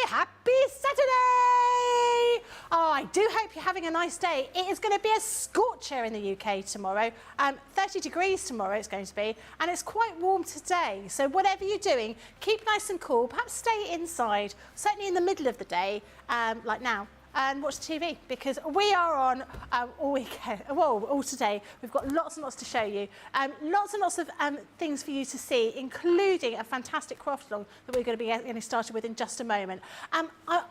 happy Saturday! Oh, I do hope you're having a nice day. It is going to be a scorcher in the UK tomorrow. 30 degrees tomorrow it's going to be, and it's quite warm today. So whatever you're doing, keep nice and cool. Perhaps stay inside, certainly in the middle of the day, like now, and watch TV, because we are on all weekend, well, all today. We've got lots and lots to show you. Lots and lots of things for you to see, including a fantastic craft along that we're going to be getting started with in just a moment.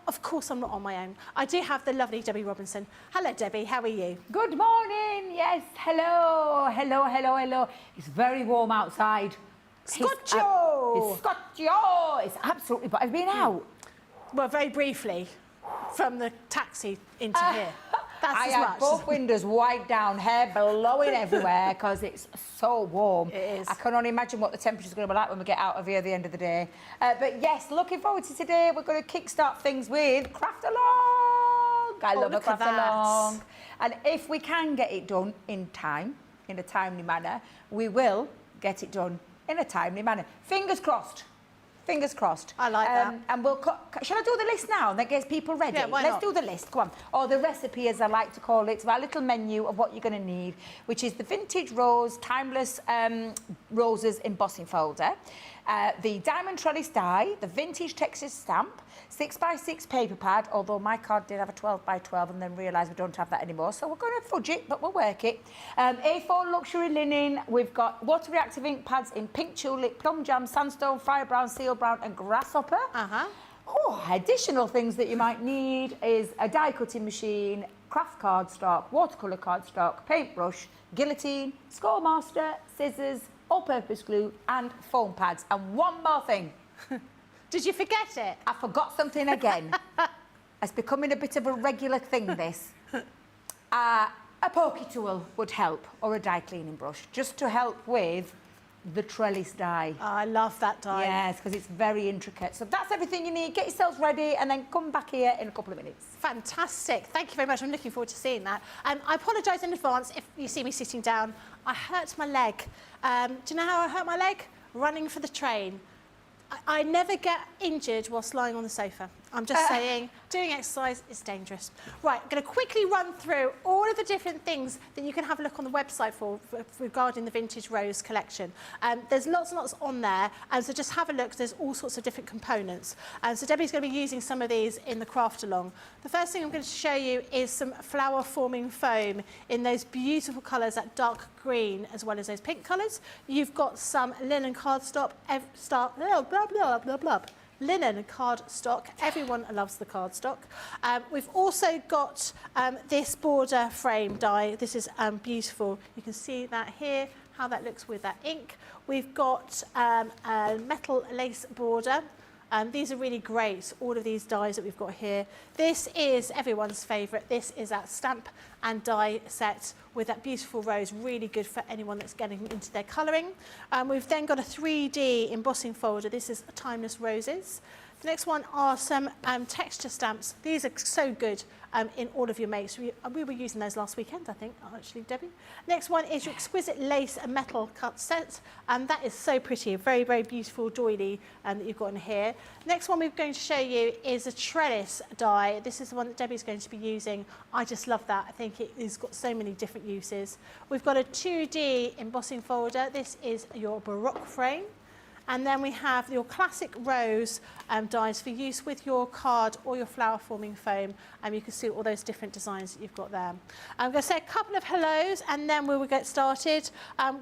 Of course, I'm not on my own. I do have the lovely Debbie Robinson. Hello, Debbie. How are you? Good morning. Yes, hello. Hello, hello, hello. It's very warm outside. Scotcho! It's Scotcho! It's absolutely, but I've been out. Well, very briefly. From the taxi into here. That's I as had much. both windows wide down, hair blowing everywhere because it's so warm. It is. I can only imagine what the temperature's going to be like when we get out of here at the end of the day. But yes, looking forward to today. We're going to kickstart things with Craft Along. I love a Craft Along. And if we can get it done in time, in a timely manner, we will get it done in a timely manner. Fingers crossed. Fingers crossed. I like that. And we'll... Shall I do the list now? That gets people ready. Yeah, why Let's not? do the list. Go on. Or the recipe, as I like to call it. It's our little menu of what you're going to need, which is the Vintage Rose Timeless Roses Embossing Folder, the Diamond Trellis Die, the Vintage Texas Stamp, 6x6 paper pad, although my card did have a 12x12 and then realised we don't have that anymore, so we're going to fudge it, but we'll work it. A4 luxury linen, we've got water reactive ink pads in pink tulip, plum jam, sandstone, fire brown, seal brown and grasshopper. Additional things that you might need is a die cutting machine, craft cardstock, watercolour cardstock, paintbrush, guillotine, scoremaster, scissors, all-purpose glue and foam pads. And one more thing. Did you forget it? I forgot something again. It's becoming a bit of a regular thing, this. A pokey tool would help, or a die cleaning brush, just to help with the trellis die. Oh, I love that die. Yes, because it's very intricate. So that's everything you need. Get yourselves ready and then come back here in a couple of minutes. Fantastic. Thank you very much. I'm looking forward to seeing that. I apologise in advance if you see me sitting down. I hurt my leg. Do you know how I hurt my leg? Running for the train. I never get injured whilst lying on the sofa. I'm just saying, doing exercise is dangerous. Right, I'm going to quickly run through all of the different things that you can have a look on the website for regarding the Vintage Rose collection. There's lots and lots on there, and so just have a look. There's all sorts of different components. So Debbie's going to be using some of these in the craft along. The first thing I'm going to show you is some flower forming foam in those beautiful colours, that dark green as well as those pink colours. You've got some linen cardstock, linen cardstock. Everyone loves the cardstock. We've also got this border frame die. This is beautiful. You can see that here, how that looks with that ink. We've got a metal lace border. These are really great, all of these dies that we've got here. This is everyone's favourite. This is that stamp and die set with that beautiful rose, really good for anyone that's getting into their colouring. We've then got a 3D embossing folder. This is Timeless Roses. The next one are some texture stamps. These are so good in all of your makes. We were using those last weekend, I think, actually, Debbie. Next one is your exquisite lace and metal cut set. That is so pretty, a very, very beautiful doily that you've got in here. Next one we're going to show you is a trellis die. This is the one that Debbie's going to be using. I just love that. I think it has got so many different uses. We've got a 2D embossing folder. This is your Baroque frame. And then we have your classic rose dies for use with your card or your flower forming foam. You can see all those different designs that you've got there. I'm going to say a couple of hellos and then we will get started.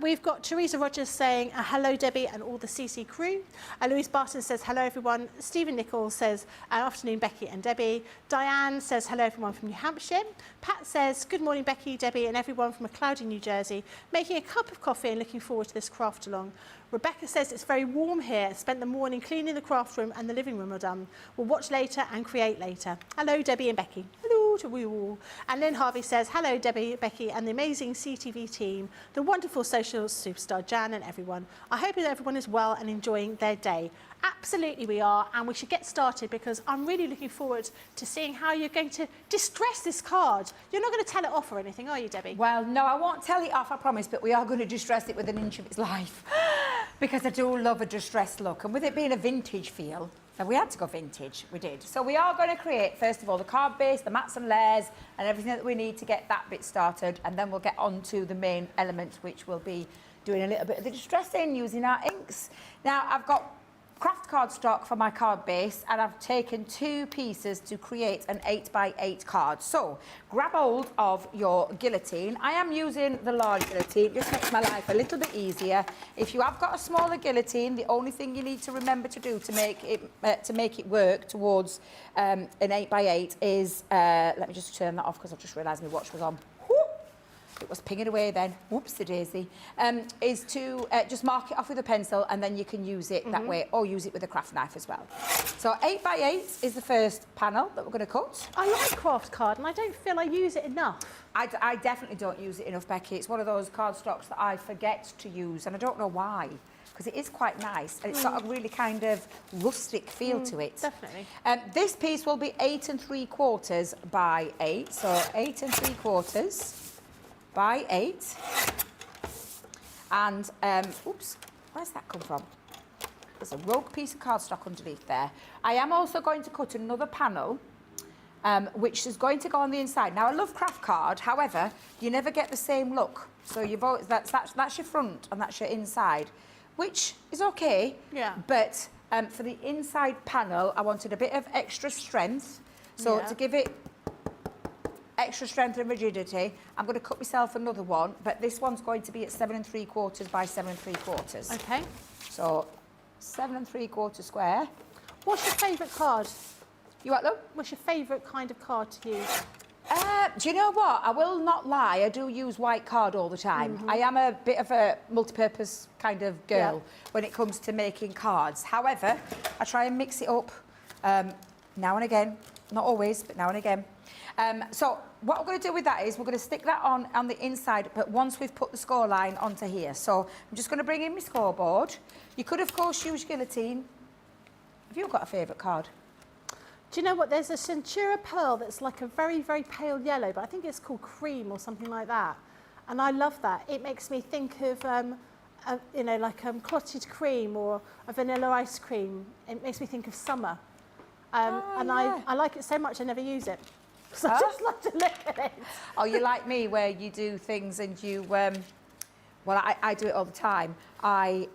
We've got Teresa Rogers saying hello Debbie and all the CC crew. Louise Barton says hello everyone. Stephen Nichols says afternoon Becky and Debbie. Diane says hello everyone from New Hampshire. Pat says good morning Becky, Debbie and everyone from a cloudy New Jersey. Making a cup of coffee and looking forward to this craft along. Rebecca says it's very warm here. Spent the morning cleaning the craft room and the living room are done. We'll watch later and create later. Hello, Debbie and Becky. Hello to you all. And Lynn Harvey says, hello, Debbie, Becky, and the amazing CTV team, the wonderful social superstar Jan and everyone. I hope that everyone is well and enjoying their day. Absolutely we are, and we should get started because I'm really looking forward to seeing how you're going to distress this card. You're not going to tell it off or anything, are you, Debbie? Well, no, I won't tell it off, I promise, but we are going to distress it with an inch of its life because I do love a distressed look, and with it being a vintage feel, So we had to go vintage, we did. So we are going to create, first of all, the card base, the mats and layers, and everything that we need to get that bit started, and then we'll get on to the main element, which will be doing a little bit of the distressing using our inks. Now, I've got craft cardstock for my card base, and I've taken 2 pieces to create an 8x8 card. So grab hold of your guillotine. I am using the large guillotine. It just makes my life a little bit easier. If you have got a smaller guillotine, the only thing you need to remember to do to make it work towards an 8x8 is let me just turn that off because I've just realised my watch was on. It was pinging away then, whoops-a-daisy, is to just mark it off with a pencil, and then you can use it that way, or use it with a craft knife as well. So 8x8 is the first panel that we're going to cut. I like craft card, and I don't feel I use it enough. I definitely don't use it enough, Becky. It's one of those cardstocks that I forget to use, and I don't know why, because it is quite nice, and it's got a really kind of rustic feel to it. Definitely. This piece will be 8 3/4 by 8, so 8 3/4 by 8, and oops, where's that come from? There's a rogue piece of cardstock underneath there. I am also going to cut another panel, which is going to go on the inside. Now, I love craft card, however, you never get the same look. So you've always, that's your front and that's your inside, which is okay. Yeah. But for the inside panel, I wanted a bit of extra strength. So to give it extra strength and rigidity, I'm going to cut myself another one, but this one's going to be at 7 3/4 by 7 3/4. Okay. So 7 3/4 square. What's your favourite card? You what, though? What's your favourite kind of card to use? Do you know what? I will not lie, I do use white card all the time. I am a bit of a multi-purpose kind of girl when it comes to making cards. However, I try and mix it up now and again. Not always, but now and again. So what we're going to do with that is we're going to stick that on the inside, but once we've put the score line onto here. So I'm just going to bring in my scoreboard. You could, of course, use guillotine. Have you got a favourite card? Do you know what? There's a Centura Pearl that's like a very, very pale yellow, but I think it's called Cream or something like that. And I love that. It makes me think of, you know, like clotted cream or a vanilla ice cream. It makes me think of summer. I like it so much I never use it. So I just like to look at it. Oh, you're like me where you do things and you, well, I do it all the time. I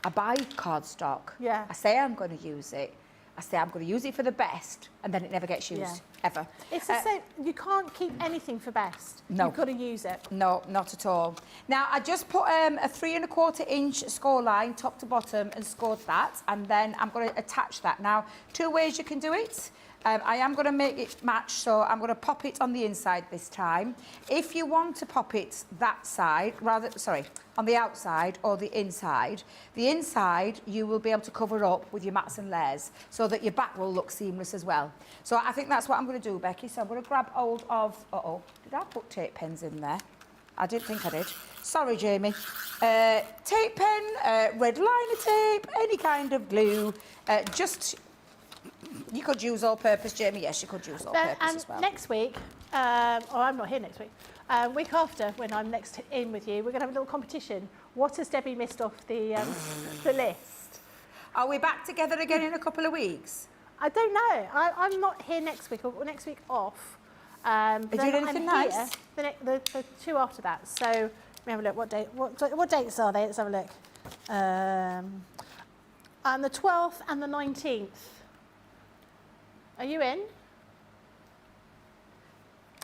buy cardstock. Yeah. I say I'm going to use it. I say I'm going to use it for the best, and then it never gets used, ever. It's the same. You can't keep anything for best. No. You've got to use it. No, not at all. Now, I just put a 3 1/4 inch score line, top to bottom, and scored that, and then I'm going to attach that. Now, 2 ways you can do it. I am going to make it match, so I'm going to pop it on the inside this time. If you want to pop it that side, on the outside or the inside you will be able to cover up with your mats and layers so that your back will look seamless as well. So I think that's what I'm going to do, Becky. So I'm going to grab hold of, did I put tape pens in there? I didn't think I did. Sorry, Jamie. Tape pen, red liner tape, any kind of glue, you could use all-purpose, Jamie. Yes, you could use all-purpose as well. Next week, I'm not here next week. Week after, when I'm next in with you, we're going to have a little competition. What has Debbie missed off the list? Are we back together again in a couple of weeks? I don't know. I'm not here next week. I've got next week off. Are you doing anything nice? The 2 after that. So let me have a look. What dates are they? Let's have a look. And the 12th and the 19th. Are you in?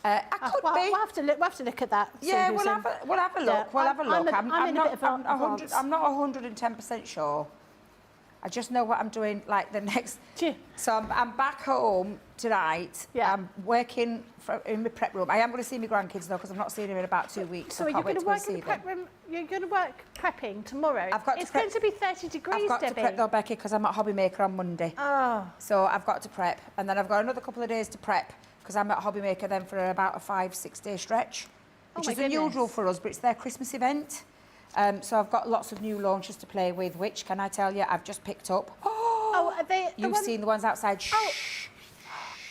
I could be. We'll have to look at that. Yeah, we'll have a look. Yeah, we'll have a look. I'm not 110% sure. I just know what I'm doing, like the next. So I'm back home tonight. Yeah. I'm working in my prep room. I am going to see my grandkids though, because I'm not seeing them in about 2 weeks. So you're going to work in the prep room. You're going to work prepping tomorrow. It's going to be 30 degrees, I've got Debbie. to prep though, Becky, because I'm at Hobbymaker on Monday. Oh. So I've got to prep, and then I've got another couple of days to prep because I'm at Hobbymaker then for about a 5-6 day stretch, which is unusual for us, but it's their Christmas event. So I've got lots of new launches to play with, which, can I tell you, I've just picked up. Oh, are they? You've seen the ones outside. Shh.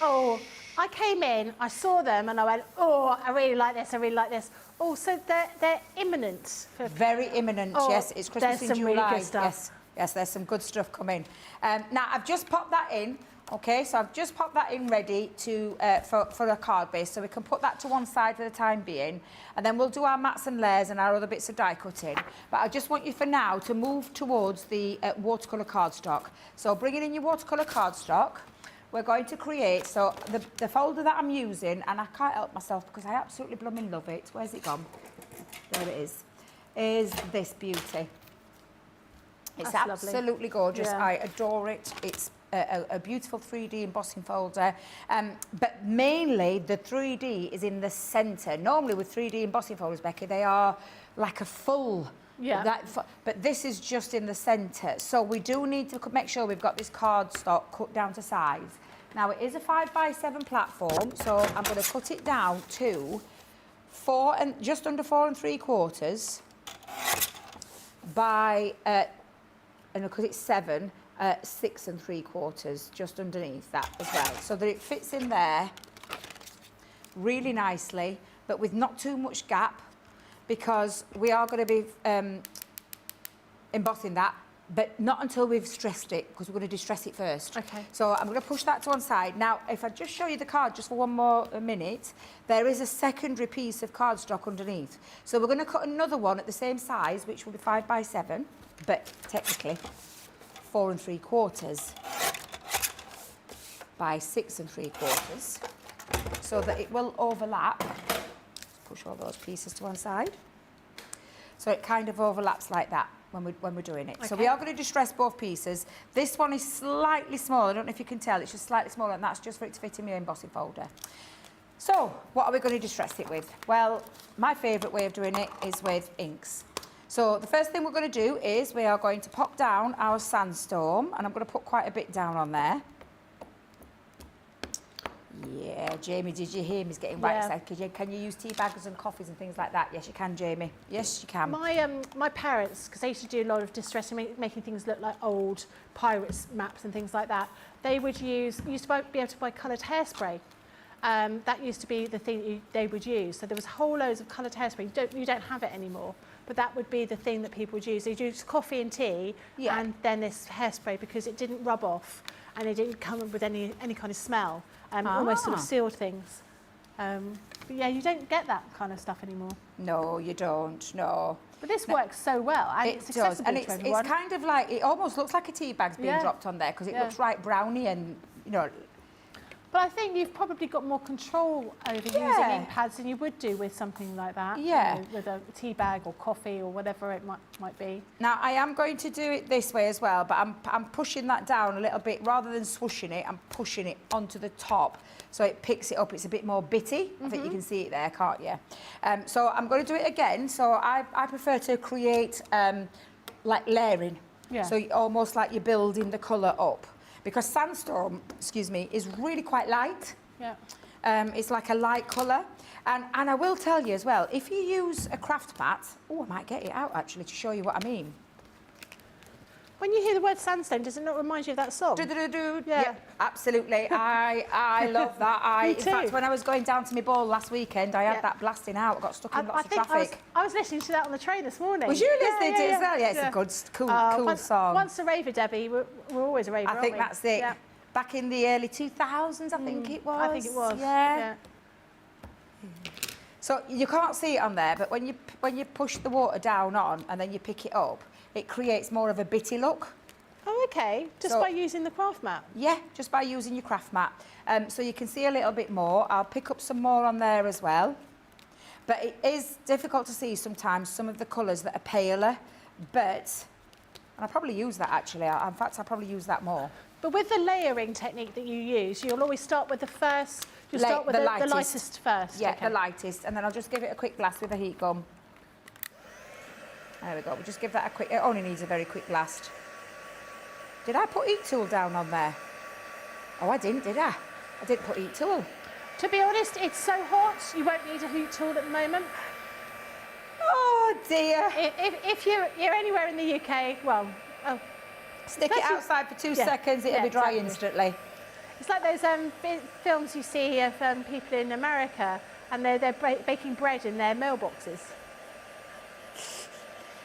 Oh, I came in, I saw them, and I went, oh, I really like this, I really like this. Oh, so they're imminent. Very imminent, yes. It's Christmas in July. There's some really good stuff. Yes. Yes, there's some good stuff coming. Now, I've just popped that in. Okay, so I've just popped that in ready to for a card base, so we can put that to one side for the time being, and then we'll do our mats and layers and our other bits of die cutting. But I just want you for now to move towards the watercolour cardstock. So bringing in your watercolour cardstock, we're going to create, so the folder that I'm using, and I can't help myself because I absolutely blooming love it. Where's it gone? There it is this beauty. It's That's absolutely lovely. gorgeous. Yeah. I adore it. It's a beautiful 3D embossing folder, but mainly the 3D is in the centre. Normally with 3D embossing folders, Becky, they are like a full, but this is just in the centre. So we do need to make sure we've got this cardstock cut down to size. Now it is a 5x7 platform, so I'm going to cut it down to just under 4 3/4 by, and because it's 7, 6 3/4, just underneath that as well, so that it fits in there really nicely, but with not too much gap, because we are going to be embossing that, but not until we've stressed it, because we're going to distress it first. Okay. So I'm going to push that to one side. Now, if I just show you the card just for one more minute, there is a secondary piece of cardstock underneath. So we're going to cut another one at the same size, which will be 5x7, but technically 4 3/4 by 6 3/4, so that it will overlap. Push all those pieces to one side. So it kind of overlaps like that when we're doing it. Okay. So we are going to distress both pieces. This one is slightly smaller. I don't know if you can tell, it's just slightly smaller, and that's just for it to fit in my embossing folder. So what are we going to distress it with? Well, my favourite way of doing it is with inks. So the first thing we're going to do is we are going to pop down our sandstorm, and I'm going to put quite a bit down on there. Yeah, Jamie, did you hear me? He's getting right excited. Can you use tea bags and coffees and things like that? Yes, you can, Jamie. Yes, you can. My parents, because they used to do a lot of distressing, making things look like old pirates maps and things like that, they would used to be able to buy coloured hairspray. That used to be the thing they would use. So there was whole loads of coloured hairspray. You don't have it anymore, but that would be the thing that people would use. They'd use coffee and tea, and then this hairspray, because it didn't rub off and it didn't come with any kind of smell. Almost sort of sealed things. But yeah, you don't get that kind of stuff anymore. No, you don't, no. But this works so well, and it's accessible and to everyone. it's kind of like, it almost looks like a tea bag's being dropped on there, because it looks right browny and, you know. But I think you've probably got more control over using ink pads than you would do with something like that. Yeah. You know, with a tea bag or coffee or whatever it might be. Now, I am going to do it this way as well, but I'm pushing that down a little bit. Rather than swooshing it, I'm pushing it onto the top, so it picks it up. It's a bit more bitty. I think you can see it there, can't you? So I'm going to do it again. So I prefer to create like layering. Yeah. So almost like you're building the colour up. Because sandstorm, is really quite light. Yeah. It's like a light colour. And I will tell you as well, if you use a craft mat, I might get it out actually to show you what I mean. When you hear the word sandstone, does it not remind you of that song? Yeah, yep, absolutely. I love that. Me too. In fact, when I was going down to my ball last weekend, I had that blasting out. I got stuck in lots of traffic. I was listening to that on the train this morning. Was you listening to it as well? Yeah, it's a good, cool song. Once a raver, Debbie. We're always a raver, I think that's it. Yeah. Back in the early 2000s, I think it was. I think it was. Yeah. So you can't see it on there, but when you push the water down on and then you pick it up, it creates more of a bitty look. Oh, okay. Just by using the craft mat? Yeah, just by using your craft mat. So you can see a little bit more. I'll pick up some more on there as well. But it is difficult to see sometimes some of the colours that are paler, and I'll probably use that actually. In fact, I'll probably use that more. But with the layering technique that you use, you'll always start with the first, start with the lightest first. Yeah, okay. The lightest, and then I'll just give it a quick blast with a heat gun. There we go, we'll just give that a quick, it only needs a very quick blast. Did I put heat tool down on there? Oh, I didn't, did I? I didn't put heat tool. To be honest, it's so hot, you won't need a heat tool at the moment. Oh dear. If you're anywhere in the UK, well, stick it outside for 2 seconds, it'll be dry instantly. It's like those films you see of people in America, and they're baking bread in their mailboxes.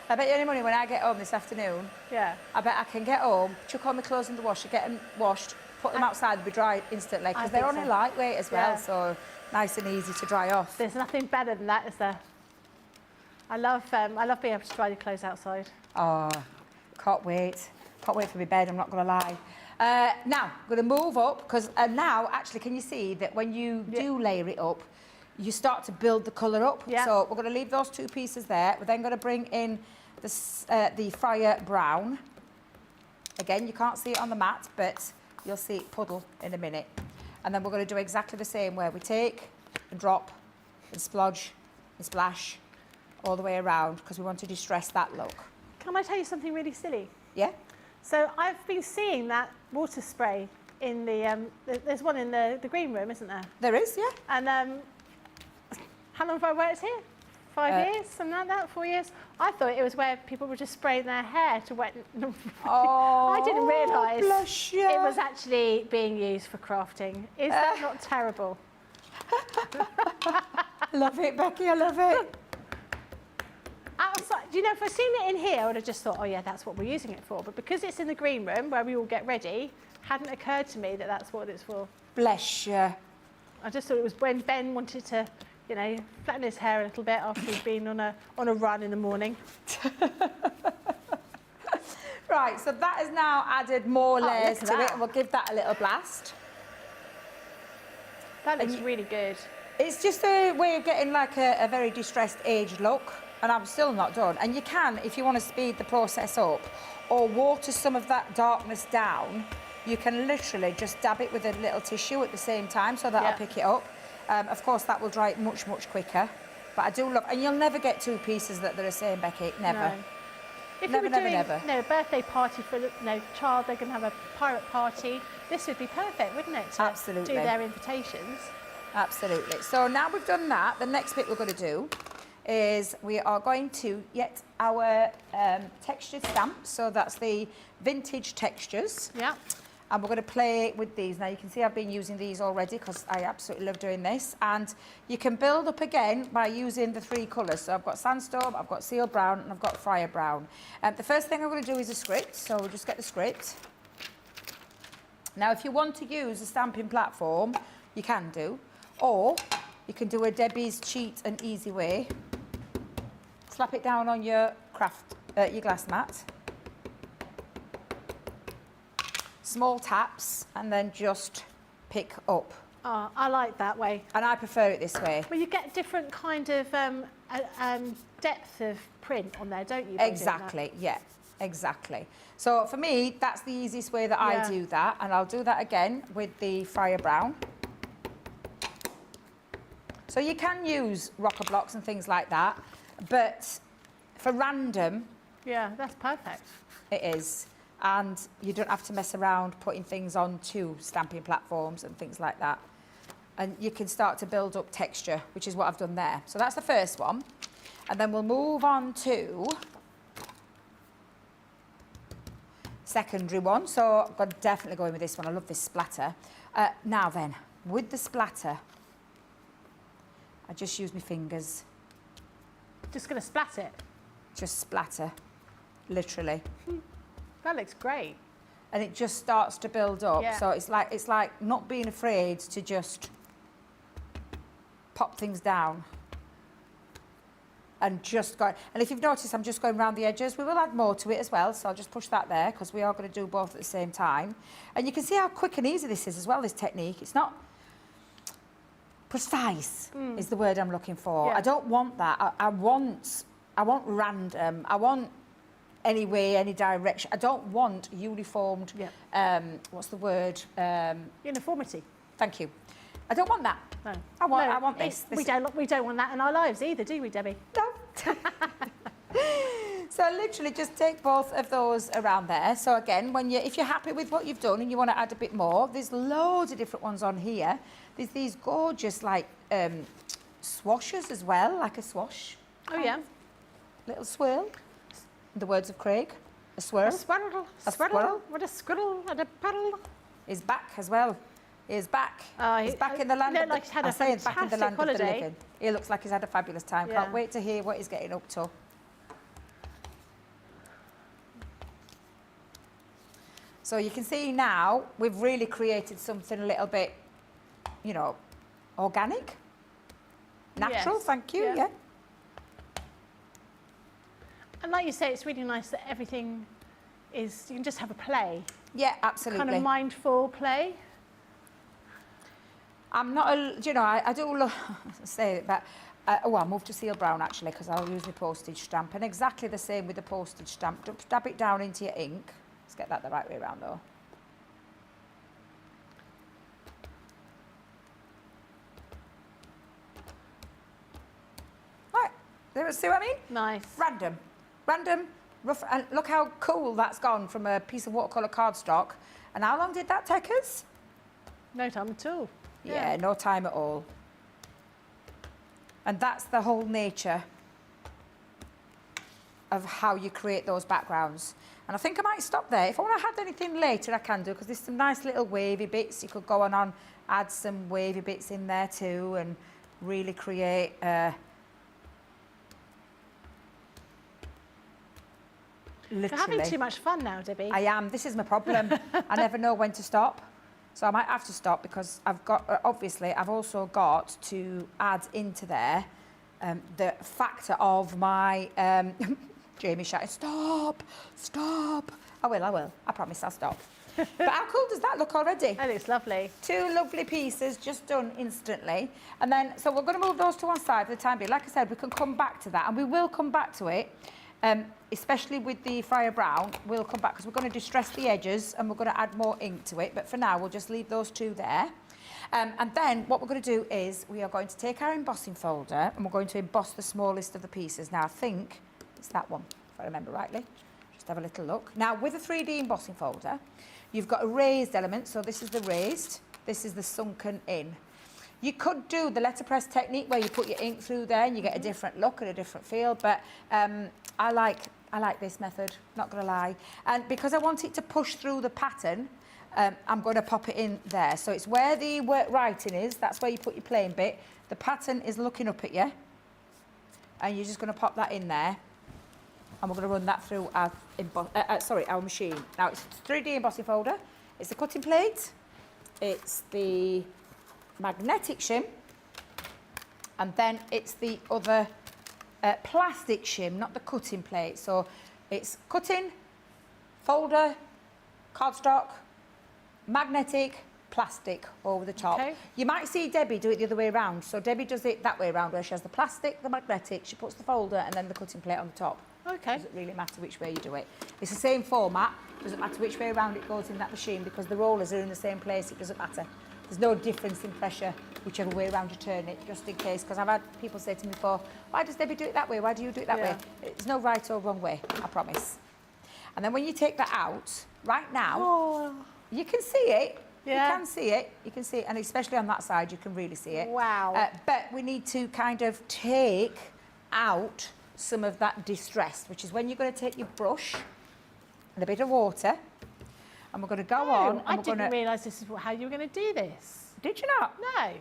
I bet you any money when I get home this afternoon, Yeah. I bet I can get home, chuck all my clothes in the washer, get them washed, put them outside, they'll be dry instantly, because they're think only so. lightweight as well, Yeah. so nice and easy to dry off. There's nothing better than that, is there? I love being able to dry your clothes outside. Oh, can't wait. Can't wait for my bed, I'm not going to lie. Now, I'm going to move up, because now, actually, can you see that when you do layer it up, you start to build the colour up? Yeah. So we're going to leave those two pieces there. We're then going to bring in the fire brown. Again, you can't see it on the mat, but you'll see it puddle in a minute. And then we're going to do exactly the same, where we take and drop and splodge and splash all the way around, because we want to distress that look. Can I tell you something really silly? Yeah? So I've been seeing that water spray in the, there's one in the green room, isn't there? There is, yeah. And how long have I worked here? 5 years, something like that, 4 years? I thought it was where people were just spraying their hair to wet. Oh, I didn't realise bless you. it was actually being used for crafting. Is that not terrible? Love it, Becky, I love it. Outside, do you know, if I'd seen it in here, I would have just thought, oh yeah, that's what we're using it for. But because it's in the green room where we all get ready, hadn't occurred to me that that's what it's for. Bless you. I just thought it was when Ben wanted to, you know, flatten his hair a little bit after he'd been on a run in the morning. Right, so that has now added more layers look to at it, that. and we'll give that a little blast. That looks really good. It's just a way of getting like a very distressed, aged look, and I'm still not done. And you can, if you want to speed the process up, or water some of that darkness down, you can literally just dab it with a little tissue at the same time, so that'll pick it up. Of course, that will dry it much, much quicker. But I do love, and you'll never get two pieces that they're the same, Becky, never. No. If Never, you were doing never. a birthday party for a child, they're going to have a pirate party, this would be perfect, wouldn't it? To Absolutely. do their invitations. Absolutely. So now we've done that, the next bit we're going to do is we are going to get our textured stamps. So that's the vintage textures. Yeah. And we're going to play with these. Now you can see I've been using these already because I absolutely love doing this. And you can build up again by using the three colours. So I've got sandstone, I've got seal brown, and I've got fire brown. The first thing I'm going to do is a script. So we'll just get the script. Now if you want to use a stamping platform, you can do. Or you can do a Debbie's cheat and easy way. Slap it down on your your glass mat. Small taps, and then just pick up. Oh, I like that way. And I prefer it this way. Well, you get different kind of depth of print on there, don't you? by doing that? Exactly, yeah, exactly. So for me, that's the easiest way that I do that, and I'll do that again with the fire brown. So you can use rocker blocks and things like that, but for random, Yeah, that's perfect. it is. And you don't have to mess around putting things onto stamping platforms and things like that. And you can start to build up texture, which is what I've done there. So that's the first one. And then we'll move on to secondary one. So I'm definitely going with this one. I love this splatter. Now then, with the splatter, I just use my fingers. Just going to splat it. Just splatter, literally. That looks great. And it just starts to build up. Yeah. So it's like not being afraid to just pop things down. And just go. And if you've noticed, I'm just going around the edges. We will add more to it as well, so I'll just push that there because we are going to do both at the same time. And you can see how quick and easy this is as well, this technique. It's not precise, is the word I'm looking for. Yeah. I don't want that. I want random. I want any way, any direction. I don't want uniformed, what's the word? Uniformity. Thank you. I don't want that. No. I want this. We don't want that in our lives either, do we, Debbie? No. So literally just take both of those around there. So again, if you're happy with what you've done and you want to add a bit more, there's loads of different ones on here. There's these gorgeous like swashes as well, like a swash. Oh yeah. Little swirl. In the words of Craig, a swirl. A swirl. A swirl. What a squirrel and a paddle. Is back as well. He's back. He's back in the land. Like he's had a fantastic of the holiday. living. He looks like he's had a fabulous time. Yeah. Can't wait to hear what he's getting up to. So you can see now we've really created something a little bit, you know, organic, natural, Yes. thank you, Yeah. yeah. And like you say, it's really nice that everything is, you can just have a play, Yeah, absolutely. kind of mindful play. I'm not, you know, I do love, say it, but, I'll move to seal brown actually because I'll use my postage stamp. And exactly the same with the postage stamp. Dab it down into your ink. Let's get that the right way around though. Right, see what I mean? Nice. Random, rough, and look how cool that's gone from a piece of watercolour cardstock. And how long did that take us? No time at all. Yeah, no time at all. And that's the whole nature of how you create those backgrounds. And I think I might stop there. If I want to add anything later, I can do, because there's some nice little wavy bits. You could go on, add some wavy bits in there too, and really create You're having literally. too much fun now, Debbie. I am. This is my problem. I never know when to stop. So I might have to stop because I've got, obviously, I've also got to add into there the factor of my, Jamie shouting, stop, stop. I will. I promise I'll stop. But how cool does that look already? That looks lovely. 2 lovely pieces just done instantly. And then, so we're going to move those to one side for the time being. Like I said, we can come back to that, and we will come back to it. Especially with the Fire Brown, we'll come back because we're going to distress the edges and we're going to add more ink to it. But for now, we'll just leave those 2 there. And then what we're going to do is we are going to take our embossing folder and we're going to emboss the smallest of the pieces. Now, I think it's that one, if I remember rightly. Just have a little look. Now, with a 3D embossing folder, you've got a raised element. So this is the raised, this is the sunken in. You could do the letterpress technique where you put your ink through there and you get a different look and a different feel, but I like this method, not going to lie. And because I want it to push through the pattern, I'm going to pop it in there. So it's where the writing is, that's where you put your plain bit. The pattern is looking up at you, and you're just going to pop that in there. And we're going to run that through our, our machine. Now, it's a 3D embossing folder. It's the cutting plate. It's the magnetic shim. And then it's the other plastic shim, not the cutting plate. So it's cutting, folder, cardstock, magnetic, plastic over the top. Okay. You might see Debbie do it the other way around. So Debbie does it that way around, where she has the plastic, the magnetic, she puts the folder and then the cutting plate on the top. Okay. Doesn't really matter which way you do it. It's the same format, doesn't matter which way around it goes in that machine, because the rollers are in the same place, it doesn't matter. There's no difference in pressure whichever way around you turn it, just in case, because I've had people say to me before, why does Debbie do it that way? Why do you do it that way? There's no right or wrong way, I promise. And then when you take that out, right now, you can see it. Yeah. You can see it. You can see it, and especially on that side, you can really see it. Wow. But we need to kind of take out some of that distress, which is when you're going to take your brush and a bit of water, and we're going to go on. And I we're didn't realise this is how you were going to do this. Did you not? No.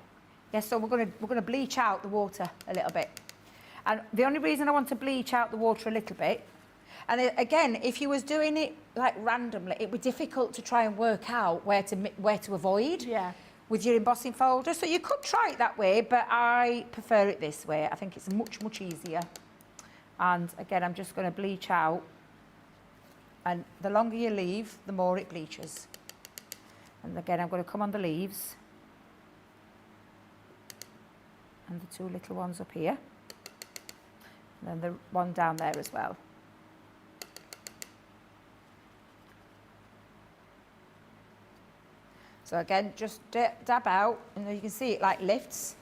Yeah, so we're going to bleach out the water a little bit. And the only reason I want to bleach out the water a little bit, and again, if you was doing it like randomly, it would be difficult to try and work out where to avoid with your embossing folder. So you could try it that way, but I prefer it this way. I think it's much, much easier. And again, I'm just going to bleach out. And the longer you leave, the more it bleaches. And again, I'm going to come on the leaves. And the 2 little ones up here. And then the one down there as well. So again, just dab out, and you can see it like lifts.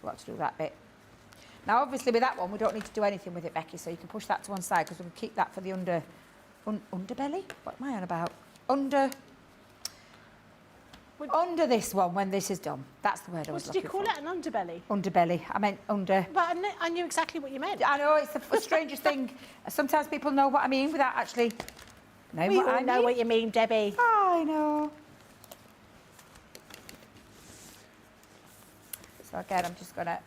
Got to do that bit. Now, obviously, with that one, we don't need to do anything with it, Becky, so you can push that to one side, because we can keep that for the underbelly? What am I on about? Under this one, when this is done. That's the word I was looking for. What did you call it, an underbelly? Underbelly. I meant under. But I knew exactly what you meant. I know, it's the strangest thing. Sometimes people know what I mean without actually knowing We what I all mean. know what you mean, Debbie. I know. So again, I'm just going to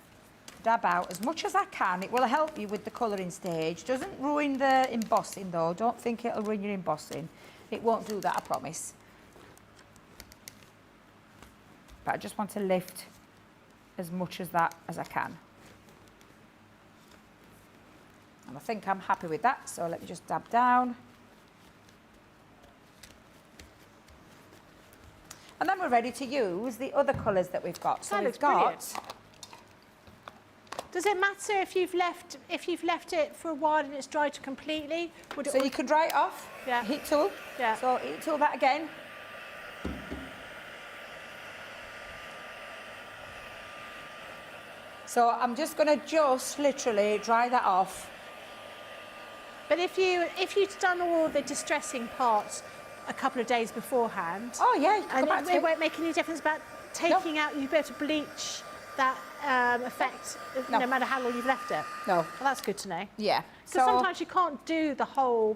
dab out as much as I can. It will help you with the colouring stage. Doesn't ruin the embossing though. Don't think it'll ruin your embossing. It won't do that, I promise. But I just want to lift as much as that as I can. And I think I'm happy with that, so let me just dab down. And then we're ready to use the other colours that we've got. So we've got... Does it matter if you've left it for a while and it's dried completely? So you can dry it off. Yeah. Heat tool. Yeah. So heat tool that again. So I'm just going to literally dry that off. But if you'd done all the distressing parts a couple of days beforehand, oh yeah, you can go back to it won't make any difference about taking out. You'll be able to bleach that effect no matter how long you've left it. No. Well, that's good to know. Yeah. Because sometimes you can't do the whole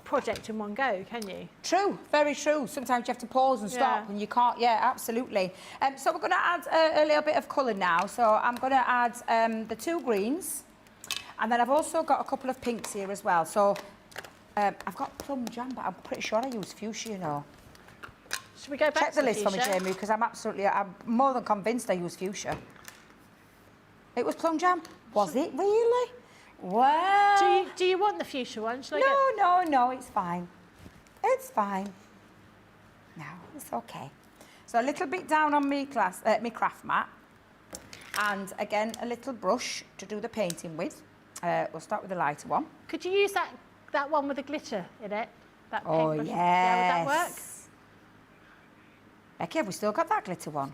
project in one go, can you? True, very true. Sometimes you have to pause and stop, and you can't. Yeah, absolutely. So we're going to add a little bit of colour now. So I'm going to add the 2 greens, and then I've also got a couple of pinks here as well. So I've got plum jam, but I'm pretty sure I use fuchsia, you know. Should we go back Check to the list fuchsia? for me, Jamie, because I'm more than convinced I use fuchsia. It was plum jam? Was it really? Well... Do you want the fuchsia one? Shall I No, it's fine. It's fine. No, it's okay. So a little bit down on me craft mat. And again, a little brush to do the painting with. We'll start with the lighter one. Could you use that one with the glitter in it? That Oh, paintbrush? yes. Yeah, would that work? Becky, have we still got that glitter one?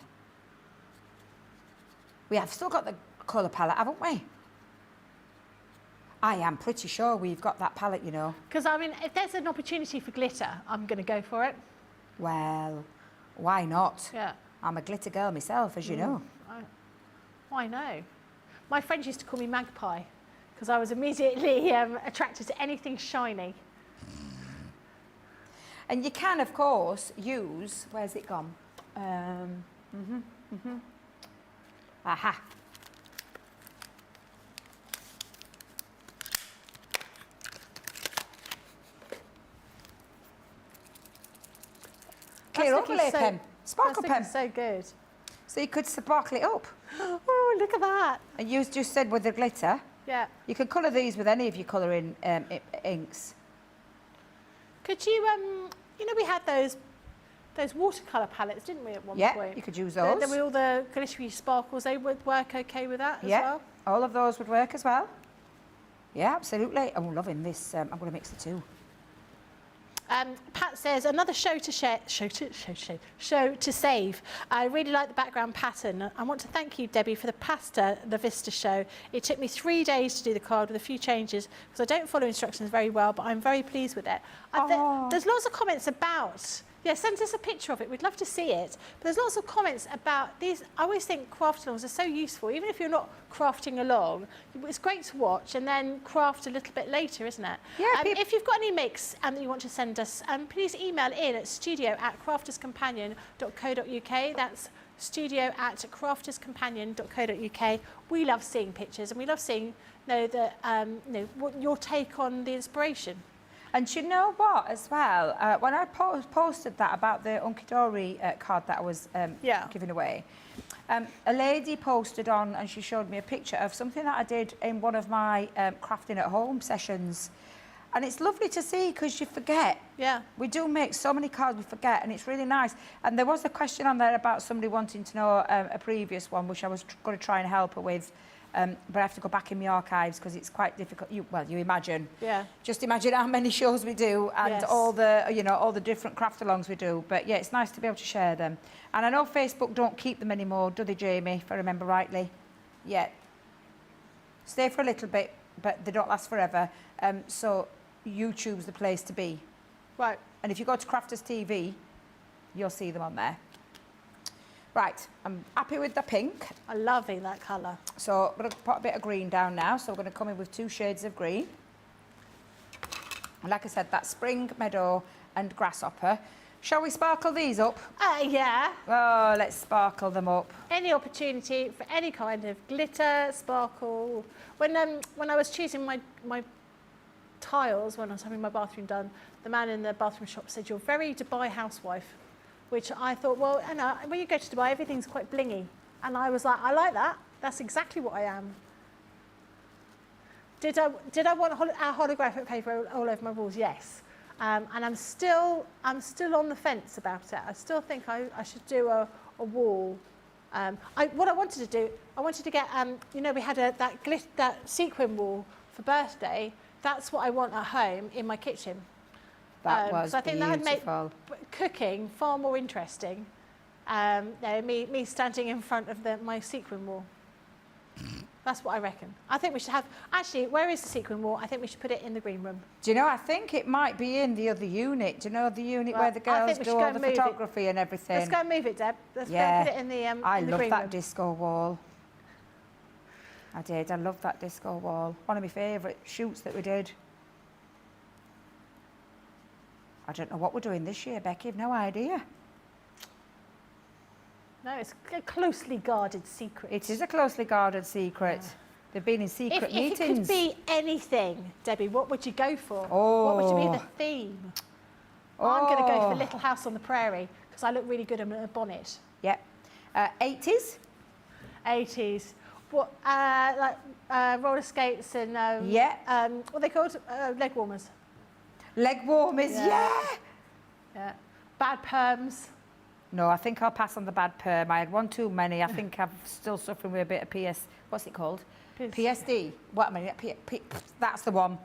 We have still got the colour palette, haven't we? I am pretty sure we've got that palette, you know. Because, I mean, if there's an opportunity for glitter, I'm going to go for it. Well, why not? Yeah. I'm a glitter girl myself, as you know. I know. My friends used to call me Magpie because I was immediately attracted to anything shiny. And you can, of course, use... Where's it gone? Aha. Clear overlay pen. Sparkle pen. So good. So you could sparkle it up. Oh, look at that. And you just said with the glitter. Yeah. You can colour these with any of your colouring inks. Could you, you know, we had those watercolour palettes, didn't we, at one point? Yeah, you could use those. Then all the glittery sparkles, they would work okay with that as well? Yeah, all of those would work as well. Yeah, absolutely. I'm loving this. I'm going to mix the 2. Pat says, another show to save. I really like the background pattern. I want to thank you, Debbie, for the pasta, the Vista show. It took me 3 days to do the card with a few changes because I don't follow instructions very well, but I'm very pleased with it. There's lots of comments about... Yeah, send us a picture of it. We'd love to see it. But there's lots of comments about these. I always think craft-alongs are so useful. Even if you're not crafting along, it's great to watch and then craft a little bit later, isn't it? Yeah. If you've got any makes that you want to send us, please email in at studio@crafterscompanion.co.uk. That's studio@crafterscompanion.co.uk. We love seeing pictures and we love seeing what your take on the inspiration. And you know what, as well, when I posted that about the Unkidori card that I was giving away, a lady posted on and she showed me a picture of something that I did in one of my crafting at home sessions. And it's lovely to see because you forget. Yeah. We do make so many cards we forget, and it's really nice. And there was a question on there about somebody wanting to know a previous one, which I was going to try and help her with. But I have to go back in my archives because it's quite difficult. You imagine. Yeah. Just imagine how many shows we do and all the different craft-alongs we do. But yeah, it's nice to be able to share them. And I know Facebook don't keep them anymore, do they, Jamie? If I remember rightly. Yeah. Stay for a little bit, but they don't last forever. So YouTube's the place to be. Right. And if you go to Crafters TV, you'll see them on there. Right, I'm happy with the pink. I'm loving that colour. So I'm going to put a bit of green down now. So we're going to come in with 2 shades of green. And like I said, that's spring, meadow and grasshopper. Shall we sparkle these up? Yeah. Oh, let's sparkle them up. Any opportunity for any kind of glitter, sparkle. When I was choosing my tiles, when I was having my bathroom done, the man in the bathroom shop said, "You're very Dubai housewife," which I thought, well, I know, when you go to Dubai, everything's quite blingy. And I was like, I like that. That's exactly what I am. Did I want our holographic paper all over my walls? Yes. And I'm still on the fence about it. I still think I should do a wall. What I wanted to do, I wanted to get, you know, we had that sequin wall for birthday. That's what I want at home in my kitchen. That was so I think beautiful. That would make cooking far more interesting. Me standing in front of my sequin wall. That's what I reckon. I think we should have... Actually, where is the sequin wall? I think we should put it in the green room. Do you know, I think it might be in the other unit. Do you know the unit where the girls do all the photography and everything? Let's go and move it, Deb. Let's go and put it in the green room. I love that disco wall. I did. I love that disco wall. One of my favourite shoots that we did. I don't know what we're doing this year, Becky. I've no idea. No, it's a closely guarded secret. It is a closely guarded secret. Yeah. They've been in secret meetings. If it could be anything, Debbie, what would you go for? Oh. What would be the theme? Oh. I'm going to go for Little House on the Prairie because I look really good in a bonnet. Yep. 80s? 80s. What, like roller skates and what are they called? Leg warmers. Leg warmers, Yeah. Bad perms. No, I think I'll pass on the bad perm. I had one too many. I think I'm still suffering with a bit of what's it called? PSD. What I mean, that's the one.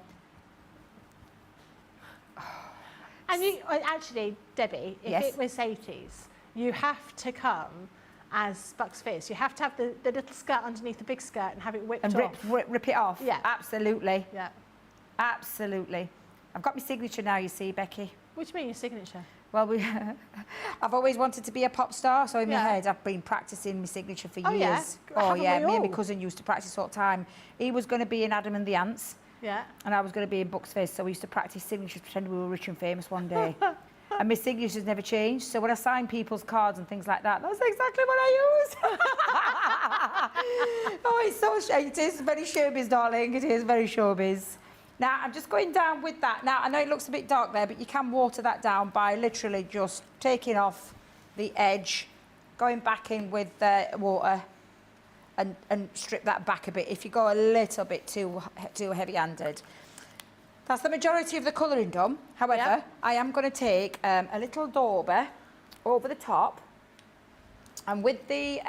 And you, actually, Debbie, if it was 80s, you have to come as Bucks Fizz. You have to have the little skirt underneath the big skirt and have it whipped off. Rip it off? Yeah. Absolutely. Yeah. Absolutely. I've got my signature now, you see, Becky. What do you mean, your signature? Well, I've always wanted to be a pop star, so in my head I've been practising my signature for years. Yeah? Oh, yeah. Me and my cousin used to practice all the time. He was going to be in Adam and the Ants. Yeah. And I was going to be in Bucks Fizz, so we used to practice signatures, pretend we were rich and famous one day. And my signature's never changed, so when I sign people's cards and things like that, that's exactly what I use. Oh, it's so... It is very showbiz, darling. It is very showbiz. Now, I'm just going down with that. Now, I know it looks a bit dark there, but you can water that down by literally just taking off the edge, going back in with water and strip that back a bit if you go a little bit too heavy-handed. That's the majority of the colouring done. However, I am going to take a little dauber over the top, and with the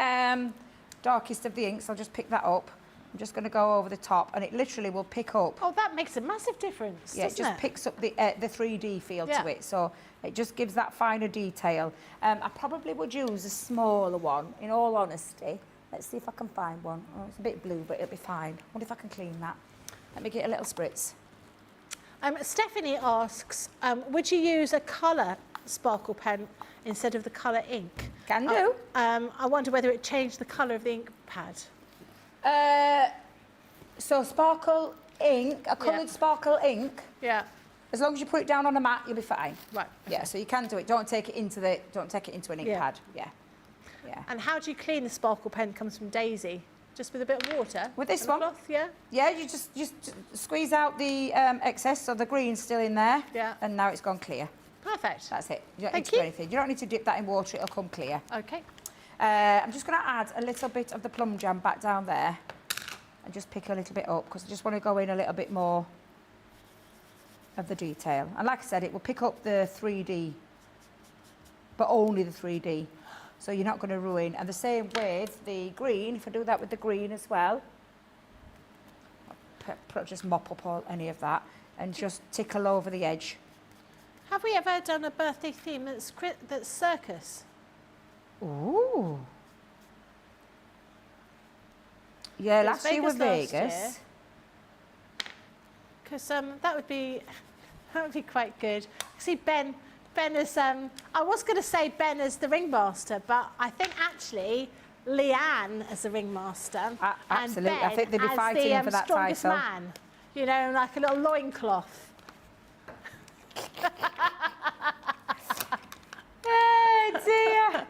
darkest of the inks, I'll just pick that up. I'm just going to go over the top, and it literally will pick up. Oh, that makes a massive difference, yeah, it just picks up the 3D feel to it, so it just gives that finer detail. I probably would use a smaller one, in all honesty. Let's see if I can find one. Oh, it's a bit blue, but it'll be fine. I wonder if I can clean that. Let me get a little spritz. Stephanie asks, would you use a colour sparkle pen instead of the colour ink? Can do. I wonder whether it changed the colour of the ink pad. So sparkle ink, a coloured sparkle ink. Yeah. As long as you put it down on a mat, you'll be fine. Right. Yeah. So you can do it. Don't take it into an ink pad. Yeah. Yeah. And how do you clean the sparkle pen? Comes from Daisy. Just with a bit of water. With this one. Cloth, yeah. Yeah. You just squeeze out the excess, so the green's still in there. Yeah. And now it's gone clear. Perfect. That's it. You don't need to do anything. You don't need to dip that in water. It'll come clear. Okay. I'm just going to add a little bit of the plum jam back down there and just pick a little bit up because I just want to go in a little bit more of the detail. And like I said, it will pick up the 3D, but only the 3D. So you're not going to ruin. And the same with the green, if I do that with the green as well, just mop up any of that and just tickle over the edge. Have we ever done a birthday theme that's circus? Ooh. Yeah, last year was Vegas. Because that would be quite good. See, Ben is, I was going to say Ben as the ringmaster, but I think actually Leanne as the ringmaster. Absolutely, and Ben I think they'd be fighting for that strongest title. Man. You know, like a little loincloth. dear.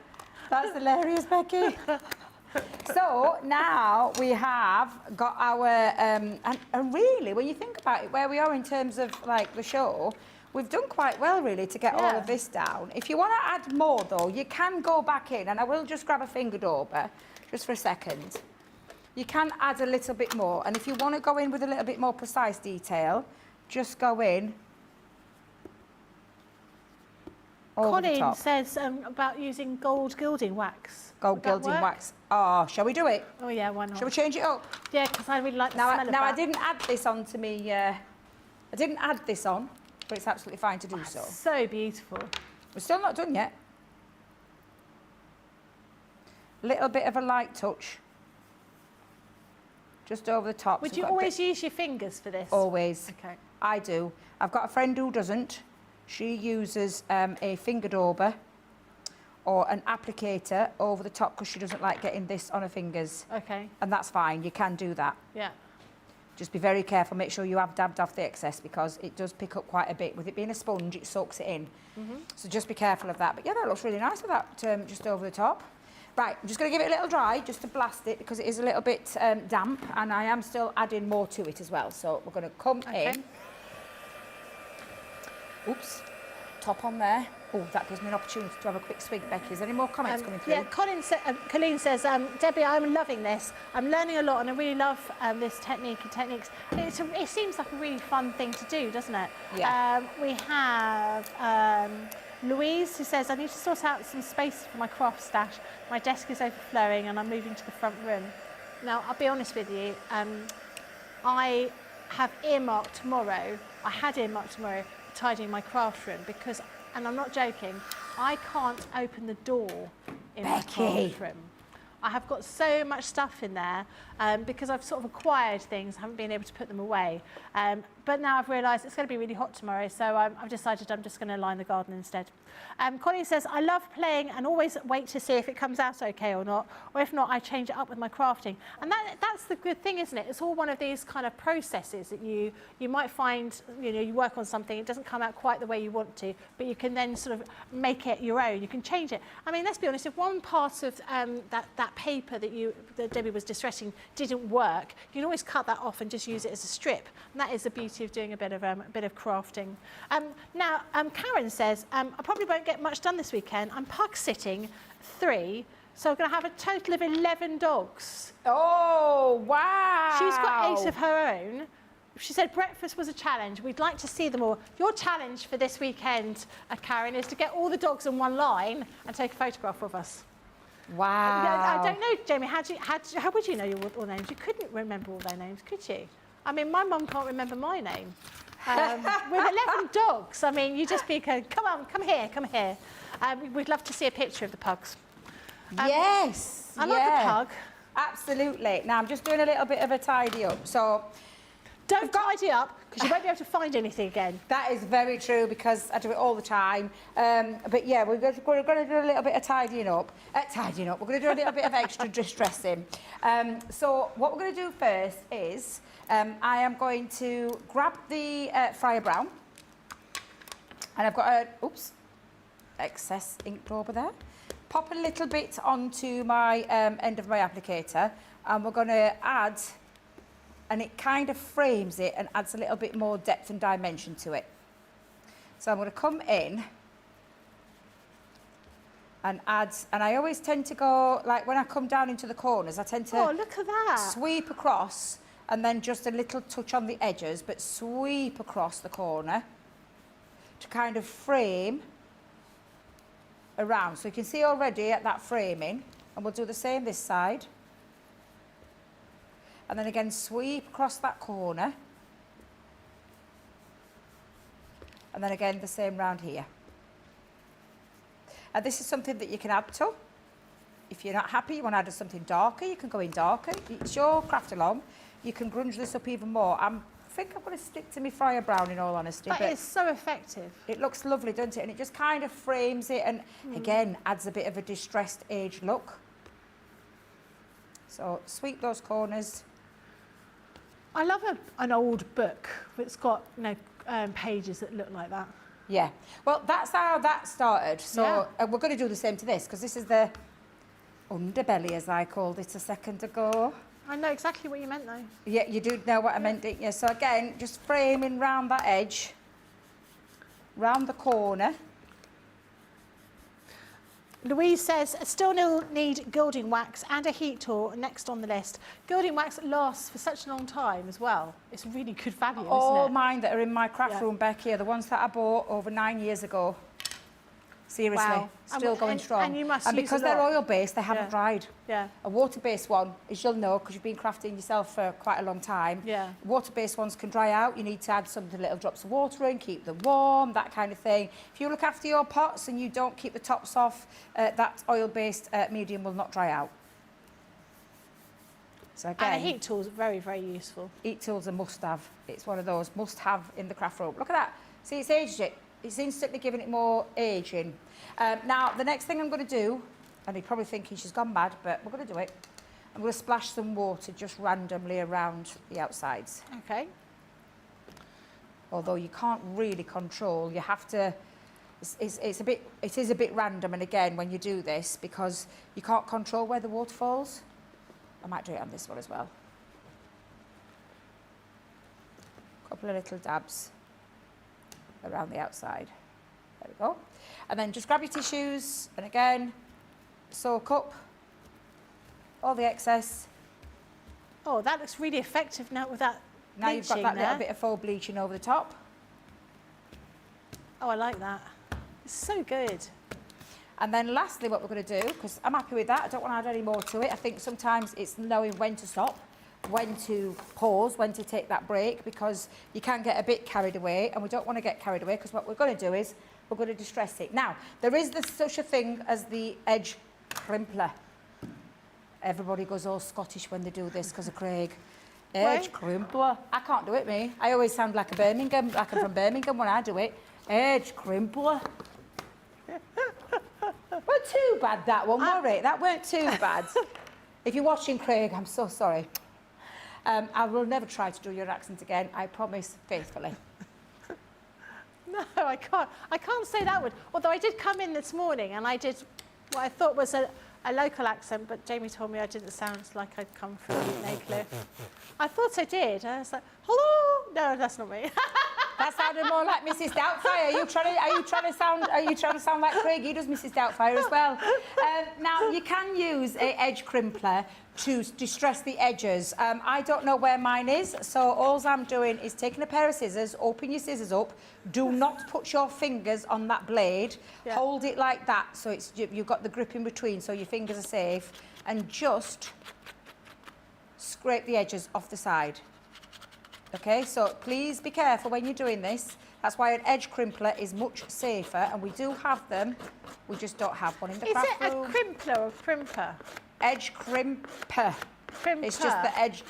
That's hilarious, Becky. So now we have got our, and really, when you think about it, where we are in terms of like the show, we've done quite well really to get all of this down. If you want to add more though, you can go back in, and I will just grab a finger dauber just for a second. You can add a little bit more, and if you want to go in with a little bit more precise detail, just go in. Colin says about using gold gilding wax. Gold gilding wax. Oh, shall we do it? Oh yeah, why not? Shall we change it up? Yeah, because I really like the smell of that. Now I didn't add this on to me. I didn't add this on, but it's absolutely fine to do so. So beautiful. We're still not done yet. Little bit of a light touch. Just over the top. Would you always use your fingers for this? Always. Okay. I do. I've got a friend who doesn't. She uses a finger dauber or an applicator over the top because she doesn't like getting this on her fingers. Okay. And that's fine. You can do that. Yeah. Just be very careful. Make sure you have dabbed off the excess because it does pick up quite a bit. With it being a sponge, it soaks it in. So just be careful of that. But yeah, that looks really nice with that just over the top. Right, I'm just going to give it a little dry just to blast it because it is a little bit damp and I am still adding more to it as well. So we're going to come in. Oops, top on there. Oh, that gives me an opportunity to have a quick swig, Becky. Is there any more comments coming through? Yeah, Colleen says, Debbie, I'm loving this. I'm learning a lot and I really love this technique and techniques. It seems like a really fun thing to do, doesn't it? Yeah. We have Louise, who says, I need to sort out some space for my craft stash. My desk is overflowing and I'm moving to the front room. Now, I'll be honest with you. I have earmarked tomorrow, tidying my craft room because, and I'm not joking, I can't open the door in my craft room. I have got so much stuff in there because I've sort of acquired things, haven't been able to put them away. But now I've realised it's going to be really hot tomorrow, so I've decided I'm just going to line the garden instead. Colin says, I love playing and always wait to see if it comes out okay or not, or if not, I change it up with my crafting. And that's the good thing, isn't it? It's all one of these kind of processes that you might find, you work on something, it doesn't come out quite the way you want to, but you can then sort of make it your own. You can change it. I mean, let's be honest, if one part of that paper that Debbie was distressing didn't work, you can always cut that off and just use it as a strip. And that is the beauty of doing a bit of crafting. Now, Karen says, I probably won't get much done this weekend. I'm pug sitting 3, so I'm going to have a total of 11 dogs. Oh, wow. She's got 8 of her own. She said breakfast was a challenge. We'd like to see them all. Your challenge for this weekend, Karen, is to get all the dogs in one line and take a photograph of us. Wow. I don't know, Jamie, how would you know all names? You couldn't remember all their names, could you? I mean, my mum can't remember my name. With 11 dogs, I mean, you just be going, come on, come here. We'd love to see a picture of the pugs. Yes. I like a pug. Absolutely. Now, I'm just doing a little bit of a tidy up. So, don't tidy up, because you won't be able to find anything again. That is very true, because I do it all the time. But yeah, we're going to do a little bit of tidying up. We're going to do a little bit of extra distressing. So what we're going to do first is I am going to grab the Fryer Brown. And I've got excess ink dauber there. Pop a little bit onto my end of my applicator, and we're going to add, and it kind of frames it and adds a little bit more depth and dimension to it. So I'm going to come in and add, and I always tend to go, like when I come down into the corners, I tend to look at that. Sweep across and then just a little touch on the edges, but sweep across the corner to kind of frame around. So you can see already at that framing, and we'll do the same this side. And then again, sweep across that corner. And then again, the same round here. And this is something that you can add to. If you're not happy, you want to add something darker, you can go in darker. It's your craft along. You can grunge this up even more. I think I'm going to stick to my Fryer Brown, in all honesty. That is so effective. It looks lovely, doesn't it? And it just kind of frames it and, again, adds a bit of a distressed, aged look. So sweep those corners. I love an old book that's got pages that look like that. Yeah. Well, that's how that started. So Yeah. we're going to do the same to this, because this is the underbelly, as I called it a second ago. I know exactly what you meant though. Yeah, you do know what I meant, didn't you? So again, just framing round that edge, round the corner. Louise says, still need gilding wax and a heat tool next on the list. Gilding wax lasts for such a long time as well. It's really good value, All isn't it? mine that are in my craft room, Becky, are the ones that I bought over 9 years ago. Seriously, Wow. still going strong. And you must and use because a they're lot. oil-based, they haven't dried. Yeah. A water-based one, as you'll know, because you've been crafting yourself for quite a long time. Yeah. Water-based ones can dry out. You need to add some little drops of water in, keep them warm, that kind of thing. If you look after your pots and you don't keep the tops off, that oil-based medium will not dry out. So again, And a heat tool is very, very useful. heat tool's a must-have. It's one of those must-have in the craft room. Look at that. See, it's aged it. It's instantly giving it more aging. Now, the next thing I'm going to do, and you're probably thinking she's gone mad, but we're going to do it. I'm going to splash some water just randomly around the outsides. Okay. Although you can't really control, you have to. It is a bit random, and again, when you do this, because you can't control where the water falls. I might do it on this one as well. Couple of little dabs around the outside. There we go. And then just grab your tissues and again, soak up all the excess. Oh, that looks really effective now with that Now you've got that bleaching little bit of faux bleaching over the top. Oh, I like that. It's so good. And then lastly, what we're going to do, because I'm happy with that, I don't want to add any more to it. I think sometimes it's knowing when to stop, when to pause, when to take that break, because you can get a bit carried away, and we don't want to get carried away, because what we're going to do is we're going to distress it. Now, there is such a thing as the edge crimpler. Everybody goes all Scottish when they do this because of Craig. Edge crimpler. I can't do it, me. I always sound like I'm from Birmingham when I do it. Edge crimpler. Weren't too bad, that one, were it? That weren't too bad. If you're watching, Craig, I'm so sorry. I will never try to do your accent again, I promise faithfully. No, I can't. I can't say that word. Although I did come in this morning and I did what I thought was a local accent, but Jamie told me I didn't sound like I'd come from Newcliffe. I thought I did. I was like, hello. No, that's not me. That sounded more like Mrs. Doubtfire. Are you trying to sound like Craig? He does Mrs. Doubtfire as well. Now you can use an edge crimpler to distress the edges. I don't know where mine is, so all I'm doing is taking a pair of scissors, open your scissors up, do not put your fingers on that blade, hold it like that so you've got the grip in between so your fingers are safe, and just scrape the edges off the side. Okay, so please be careful when you're doing this. That's why an edge crimpler is much safer, and we do have them. We just don't have one in the craft room. Is it a crimpler or crimper? Edge crimper. Crimper. It's just the edge.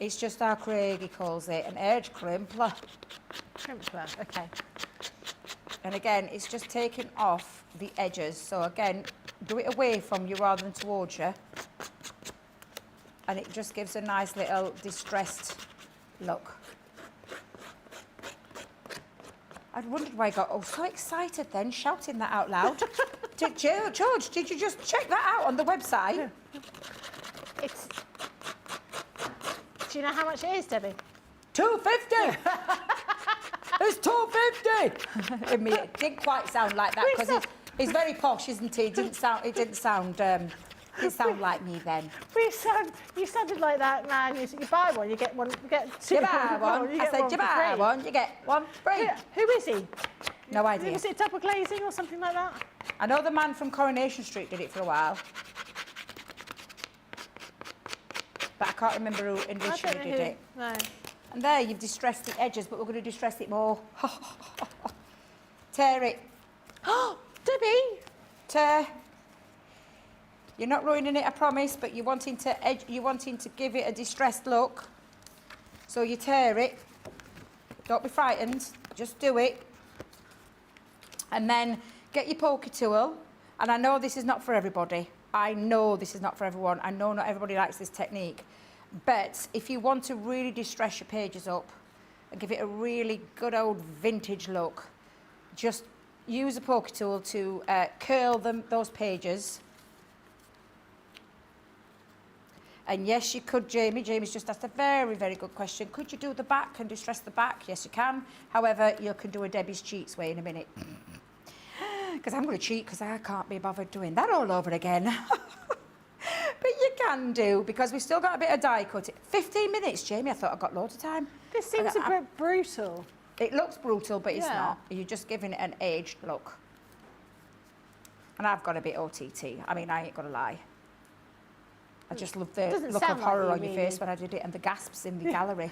It's just how Craig he calls it, an edge crimpler. Crimpler. Okay. And again, it's just taking off the edges. So again, do it away from you rather than towards you. And it just gives a nice little distressed look. I wondered why I got so excited then, shouting that out loud. George, did you just check that out on the website? It's. Do you know how much it is, Debbie? $2.50. It's $2.50. It didn't quite sound like that because he's very posh, isn't he? It didn't sound like me then. You sounded like that, man. You buy one, you get one, you get two. You buy one. I said, you buy one, you get one free. Who is he? No idea. Was it double glazing or something like that? I know the man from Coronation Street did it for a while. But I can't remember who initially did it. No. And there, you've distressed the edges, but we're going to distress it more. Tear it. Oh, Debbie! Tear. You're not ruining it, I promise, but you're wanting to give it a distressed look. So you tear it. Don't be frightened. Just do it. And then get your poker tool. And I know this is not for everybody. I know this is not for everyone. I know not everybody likes this technique. But if you want to really distress your pages up, and give it a really good old vintage look. Just use a poker tool to curl those pages. And yes, you could, Jamie. Jamie's just asked a very, very good question. Could you do the back and distress the back? Yes, you can. However, you can do a Debbie's Cheats way in a minute. Because I'm going to cheat because I can't be bothered doing that all over again. But you can do, because we've still got a bit of die cutting. 15 minutes, Jamie. I thought I got loads of time. This seems a bit brutal. It looks brutal, but it's Yeah. not. You're just giving it an aged look. And I've got a bit OTT. I mean, I ain't going to lie. I just love the Doesn't look sound of like horror you, on your face really. when I did it and the gasps in the gallery.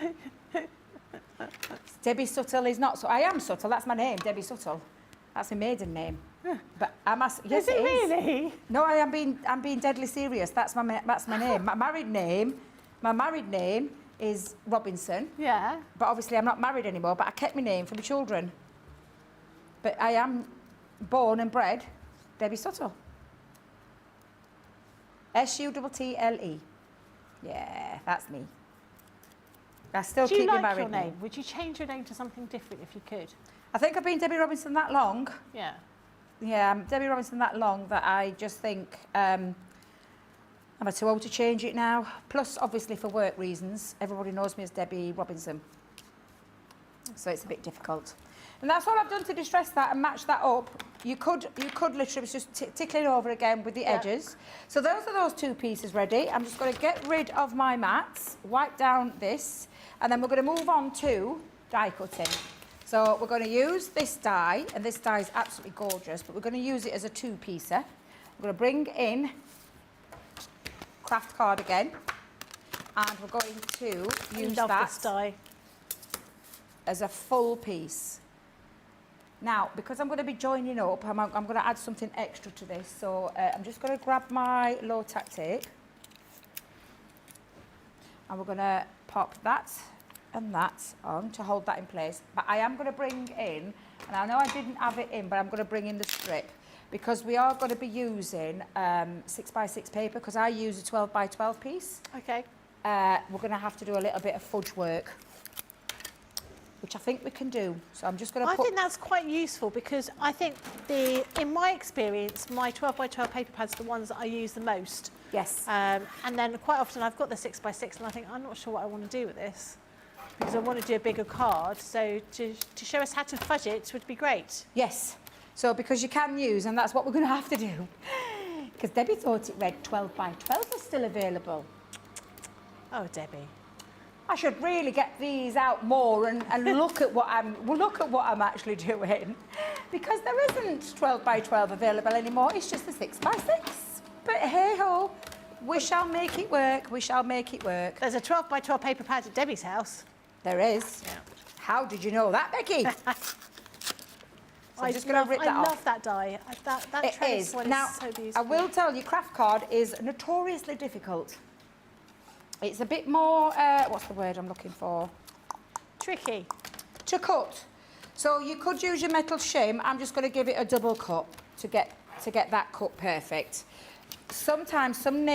Debbie Subtle is not so. I am subtle. That's my name, Debbie Subtle. That's my maiden name. But yes, Is it really? No, I'm being deadly serious. That's my name. My married name is Robinson. Yeah. But obviously I'm not married anymore. But I kept my name for my children. But I am born and bred Debbie Subtle. Subtle. Yeah, that's me. I still Do you keep my like married your name? Would you change your name to something different if you could? I think I've been Debbie Robinson that long. Yeah. Yeah, I'm Debbie Robinson that long that I just think I'm too old to change it now. Plus, obviously, for work reasons, everybody knows me as Debbie Robinson. So it's a bit difficult. And that's all I've done to distress that and match that up. You could literally just tickling over again with the edges. So those are those two pieces ready. I'm just going to get rid of my mats, wipe down this, and then we're going to move on to die cutting. So we're going to use this die, and this die is absolutely gorgeous, but we're going to use it as a two-piecer. We're going to bring in craft card again, and we're going to use Love that this die. as a full piece. Now, because I'm going to be joining up, I'm going to add something extra to this. So I'm just going to grab my low tack tape, and we're going to pop that and that on to hold that in place. But I am going to bring in, and I know I didn't have it in, but I'm going to bring in the strip, because we are going to be using 6x6 paper, because I use a 12x12 piece. Okay. We're going to have to do a little bit of fudge work, which I think we can do. So I'm just going to I think that's quite useful, because I think in my experience, my 12x12 paper pads are the ones that I use the most. Yes. And then quite often I've got the 6x6 and I think, I'm not sure what I want to do with this, because I want to do a bigger card. So to show us how to fudge it would be great. Yes. So because you can use, and that's what we're going to have to do. Because Debbie thought it read 12x12 was still available. Oh, Debbie. I should really get these out more and look at what I'm actually doing, because there isn't 12x12 available anymore. It's just the 6x6. But hey ho, we shall make it work. We shall make it work. There's a 12x12 paper pad at Debbie's house. There is. Yeah. How did you know that, Becky? So I'm just going to rip that off. I love that die. That It trellis is. one Now, is so beautiful. I will tell you, craft card is notoriously difficult. It's a bit more, what's the word I'm looking for? Tricky. To cut. So you could use your metal shim. I'm just going to give it a double cut to get that cut perfect. Sometimes some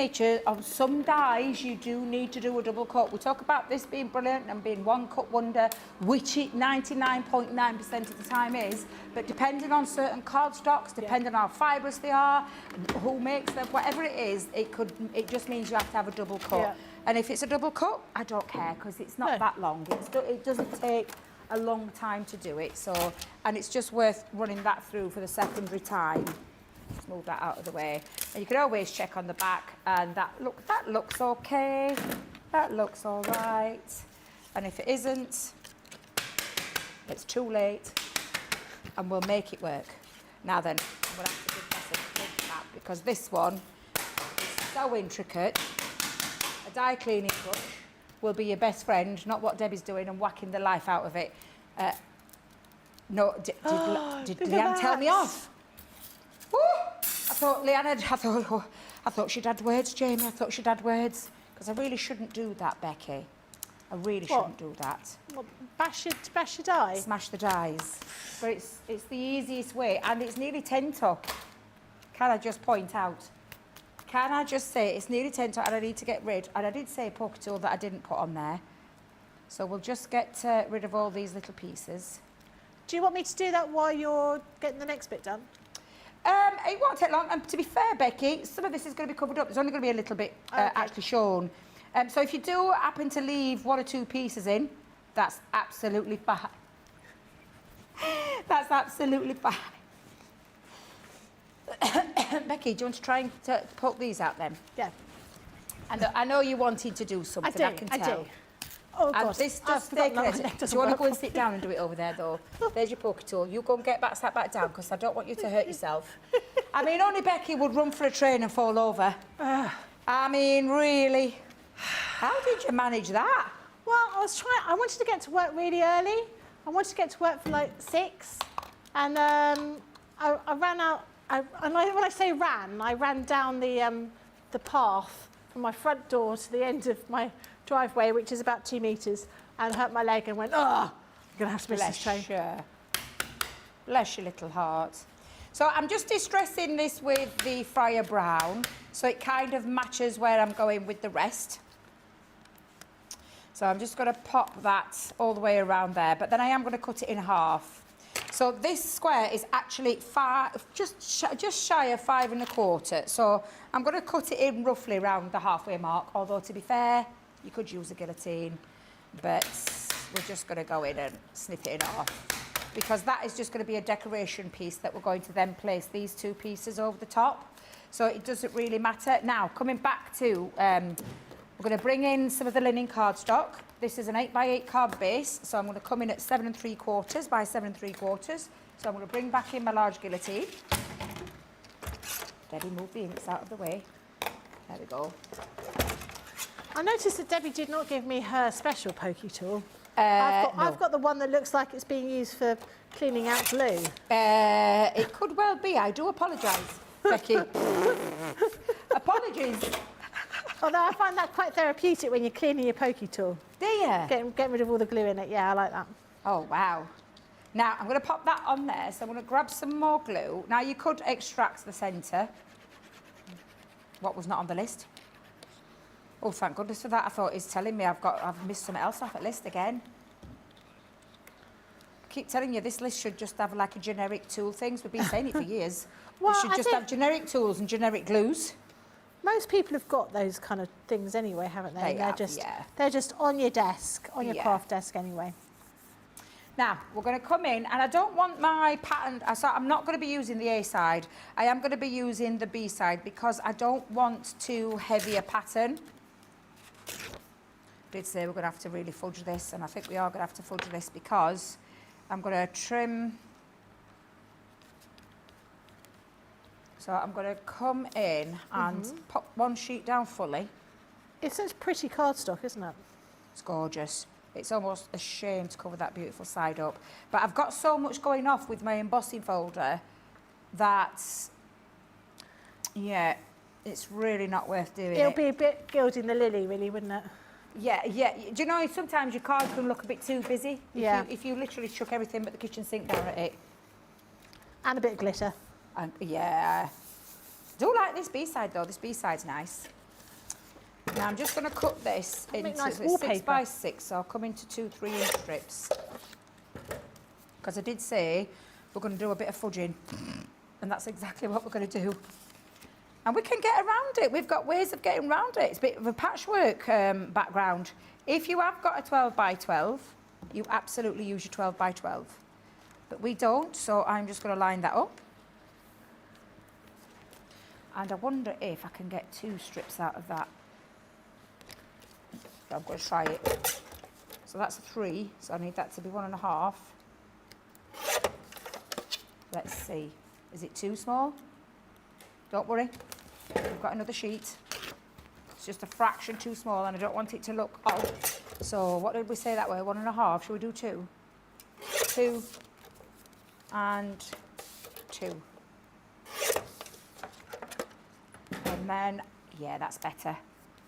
dies you do need to do a double cut. We talk about this being brilliant and being one cut wonder, which it 99.9% of the time is, but depending on certain card stocks, depending on how fibrous they are, who makes them, whatever it is, it just means you have to have a double cut. Yeah. And if it's a double cut, I don't care, because it's not that long. It doesn't take a long time to do it. So, and it's just worth running that through for the secondary time. Just move that out of the way. And you can always check on the back, and that looks okay. That looks all right. And if it isn't, it's too late, and we'll make it work. Now then, I'm going to have to give this a big tap, because this one is so intricate. A die cleaning brush will be your best friend, not what Debbie's doing and whacking the life out of it. No, did Leanne tell me off? Woo! I thought she'd had words, Jamie. I thought she'd had words. Because I really shouldn't do that, Becky. I really shouldn't do that. What, bash your die? Smash the dies. But it's the easiest way, and it's nearly 10 to. Can I just point out? Can I just say it's nearly 10 to, and I need to get rid. And I did say poker tool that I didn't put on there. So we'll just get rid of all these little pieces. Do you want me to do that while you're getting the next bit done? It won't take long. And to be fair, Becky, some of this is going to be covered up. There's only going to be a little bit actually shown. So if you do happen to leave 1 or 2 pieces in, that's absolutely fine. That's absolutely fine. Becky, do you want to try and poke these out then? Yeah. And I know you wanted to do something, I can tell. I do. Oh, And God. this I've does forgotten take that it. one. It Do doesn't you want to work. go and sit down and do it over there, though? There's your pokey tool. You go and sat back down, because I don't want you to hurt yourself. I mean, only Becky would run for a train and fall over. I mean, really? How did you manage that? Well, I wanted to get to work really early. I wanted to get to work for like 6. And I ran out. When I say ran, I ran down the path from my front door to the end of my driveway, which is about 2 metres, and hurt my leg and went, oh, I'm going to have to miss this train. Bless your little heart. So I'm just distressing this with the Fryer Brown, so it kind of matches where I'm going with the rest. So I'm just going to pop that all the way around there, but then I am going to cut it in half. So this square is actually just shy of 5 1/4. So I'm going to cut it in roughly around the halfway mark, although to be fair, you could use a guillotine, but we're just going to go in and snip it in half, because that is just going to be a decoration piece that we're going to then place these 2 pieces over the top. So it doesn't really matter. Now, coming back to, we're going to bring in some of the linen cardstock. This is an 8x8 card base, so I'm going to come in at 7 3/4 by 7 3/4. So I'm going to bring back in my large guillotine. Debbie, move the inks out of the way. There we go. I noticed that Debbie did not give me her special pokey tool. No. I've got the one that looks like it's being used for cleaning out glue. It could well be. I do apologise, Becky. Apologies. Although I find that quite therapeutic when you're cleaning your pokey tool. Do you? Getting rid of all the glue in it. Yeah, I like that. Oh, wow. Now, I'm going to pop that on there, so I'm going to grab some more glue. Now, you could extract the centre. What was not on the list? Oh, thank goodness for that. I thought he's telling me I've missed something else off the list again. I keep telling you, this list should just have like a generic tool things. We've been saying it for years. Well, we should just have generic tools and generic glues. Most people have got those kind of things anyway, haven't they? Yeah. They're just on your desk, on your Yeah. craft desk anyway. Now, we're going to come in, and I don't want my pattern, so I'm not going to be using the A side. I am going to be using the B side, because I don't want too heavy a pattern. I did say we're going to have to really fudge this, and I think we are going to have to fudge this, because I'm going to trim. So I'm going to come in and pop 1 sheet down fully. It's such pretty cardstock, isn't it? It's gorgeous. It's almost a shame to cover that beautiful side up. But I've got so much going off with my embossing folder that, yeah, it's really not worth doing It'll it. be a bit gilding the lily, really, wouldn't it? Yeah. Do you know, sometimes your card can look a bit too busy? Yeah. If you literally chuck everything but the kitchen sink down at it. And a bit of glitter. And, yeah. I do like this B-side, though. This B-side's nice. Now I'm just going to cut this into nice 6 wallpaper. by 6, so I'll come into 2 3-inch strips. Because I did say we're going to do a bit of fudging, and that's exactly what we're going to do. And we can get around it. We've got ways of getting around it. It's a bit of a patchwork background. If you have got a 12 by 12, you absolutely use your 12 by 12. But we don't, so I'm just going to line that up. And I wonder if I can get 2 strips out of that. So I'm going to try it. So that's a 3, so I need that to be 1 1/2. Let's see. Is it too small? Don't worry. We've got another sheet. It's just a fraction too small, and I don't want it to look odd. So what did we say that way? 1 1/2. Shall we do 2? 2 and 2. And then, yeah, that's better.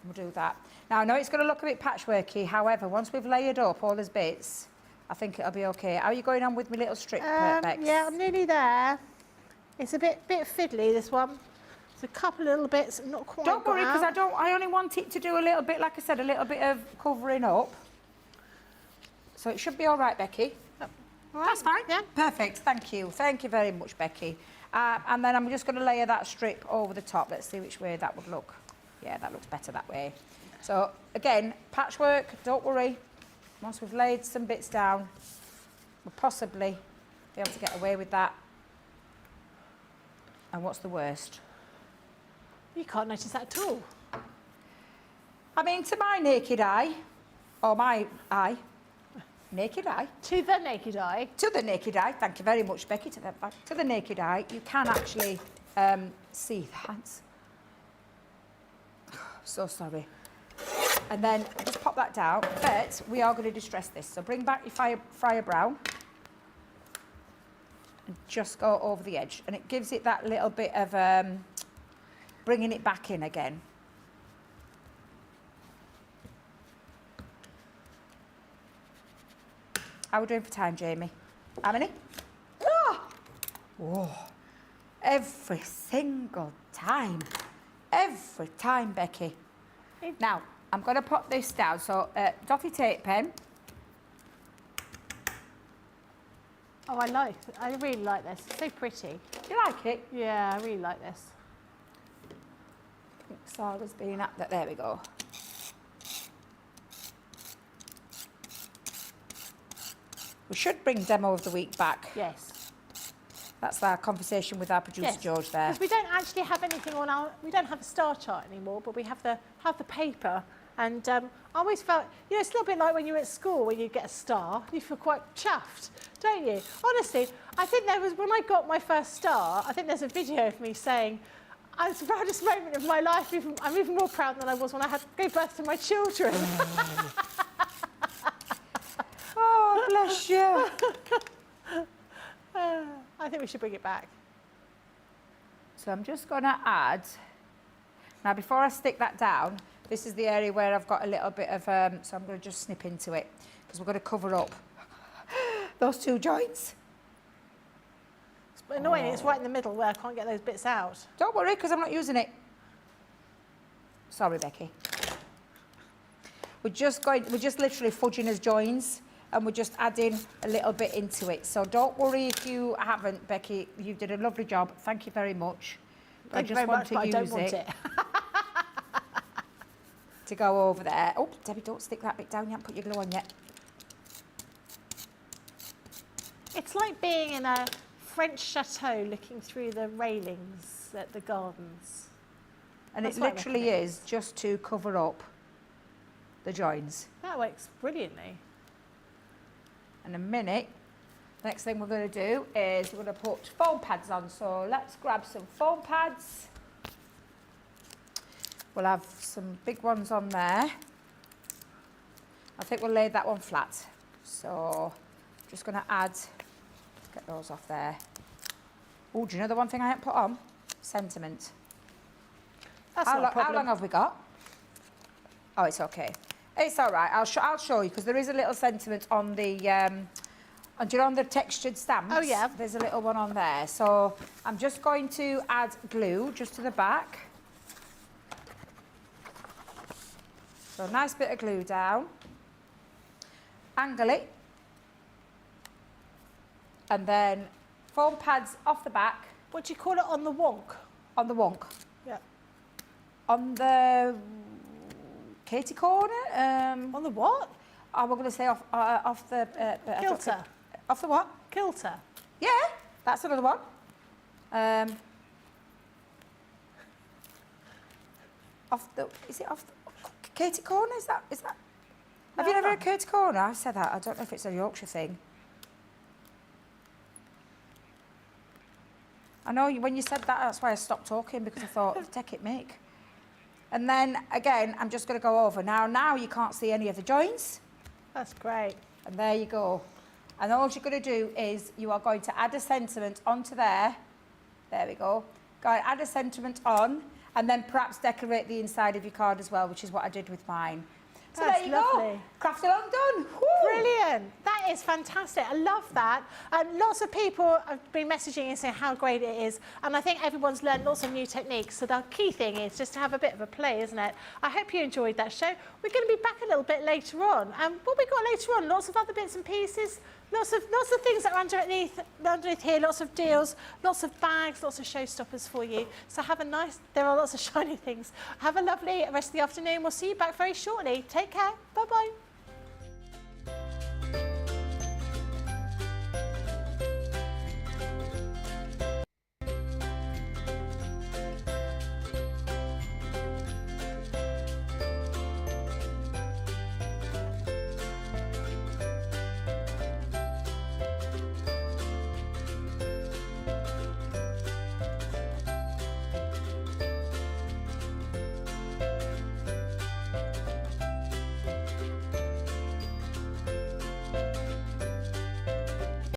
We'll do that. Now, I know it's going to look a bit patchworky. However, once we've layered up all those bits, I think it'll be okay. How are you going on with my little strip, Bex? Yeah, I'm nearly there. It's a bit fiddly, this one. There's a couple of little bits not quite. Don't worry, got because out. I only want it to do a little bit, like I said, a little bit of covering up. So it should be all right, Becky. All right. That's fine. Yeah. Perfect. Thank you. Thank you very much, Becky. And then I'm just going to layer that strip over the top. Let's see which way that would look. Yeah, that looks better that way. So again, patchwork, don't worry. Once we've laid some bits down, we'll possibly be able to get away with that. And what's the worst? You can't notice that at all. I mean, to my naked eye, or my eye, naked eye. To the naked eye. To the naked eye, thank you very much, Becky. To the naked eye, you can actually see that. So sorry. And then just pop that down. But we are going to distress this. So bring back your fryer brown and just go over the edge. And it gives it that little bit of bringing it back in again. How are we doing for time, Jamie? How many? Oh! Whoa. Every single time. Every time, Becky. Now, I'm going to put this down. So, dotty tape pen. Oh, I really like this. It's so pretty. Do you like it? Yeah, I really like this. I think Sarah's been at that. There we go. We should bring Demo of the Week back. Yes. That's our conversation with our producer, Yes. George, there. Because we don't actually have anything on our, we don't have a star chart anymore, but we have the paper. And I always felt, you know, it's a little bit like when you were at school, when you get a star, you feel quite chuffed, don't you? Honestly, I think there was, when I got my first star, I think there's a video of me saying, I was the proudest moment of my life. I'm even more proud than I was when I had to give birth to my children. Oh, bless you. I think we should bring it back. So I'm just going to add, now before I stick that down, this is the area where I've got a little bit of, so I'm going to just snip into it because we're going to cover up those two joints. It's annoying, it's right in the middle where I can't get those bits out. Don't worry, because I'm not using it. Sorry, Becky. We're just literally fudging as joins and we're just adding a little bit into it. So don't worry if you haven't, Becky. You did a lovely job. Thank you very much. Thank you very much, but I don't want it. To go over there. Oh, Debbie, don't stick that bit down. You haven't put your glue on yet. It's like being in a French chateau looking through the railings at the gardens. And That's it what I literally reckon it is just to cover up the joins. That works brilliantly. In a minute, next thing we're going to do is we're going to put foam pads on. So let's grab some foam pads. We'll have some big ones on there. I think we'll lay that one flat. So just going to add, get those off there. Oh, do you know the one thing I haven't put on? Sentiment. That's not a problem. How long have we got? Oh, it's okay. It's all right. I'll show you because there is a little sentiment on the, do you know on the textured stamps? Oh, yeah. There's a little one on there. So I'm just going to add glue just to the back. So a nice bit of glue down. Angle it. And then foam pads off the back. What do you call it, on the wonk? On the wonk. Yeah. On the Katie corner. On the what? Oh, we're going to say off the... Kilter. Off the what? Kilter. Yeah, that's another one. Is it off the Katie corner? Is that? Have you never heard Katie corner? I've said that. I don't know if it's a Yorkshire thing. I know when you said that, that's why I stopped talking because I thought, take it, Mick. And then again, I'm just going to go over. Now you can't see any of the joints. That's great. And there you go. And all you're going to do is you are going to add a sentiment onto there. There we go. Go and add a sentiment on and then perhaps decorate the inside of your card as well, which is what I did with mine. So That's there you lovely. go. Craft along done. Woo! Brilliant. That That is fantastic. I love that. Lots of people have been messaging and saying how great it is. And I think everyone's learned lots of new techniques. So the key thing is just to have a bit of a play, isn't it? I hope you enjoyed that show. We're going to be back a little bit later on. What we got later on? Lots of other bits and pieces. Lots of things that are underneath here, lots of deals, lots of bags, lots of showstoppers for you. So there are lots of shiny things. Have a lovely rest of the afternoon. We'll see you back very shortly. Take care. Bye-bye.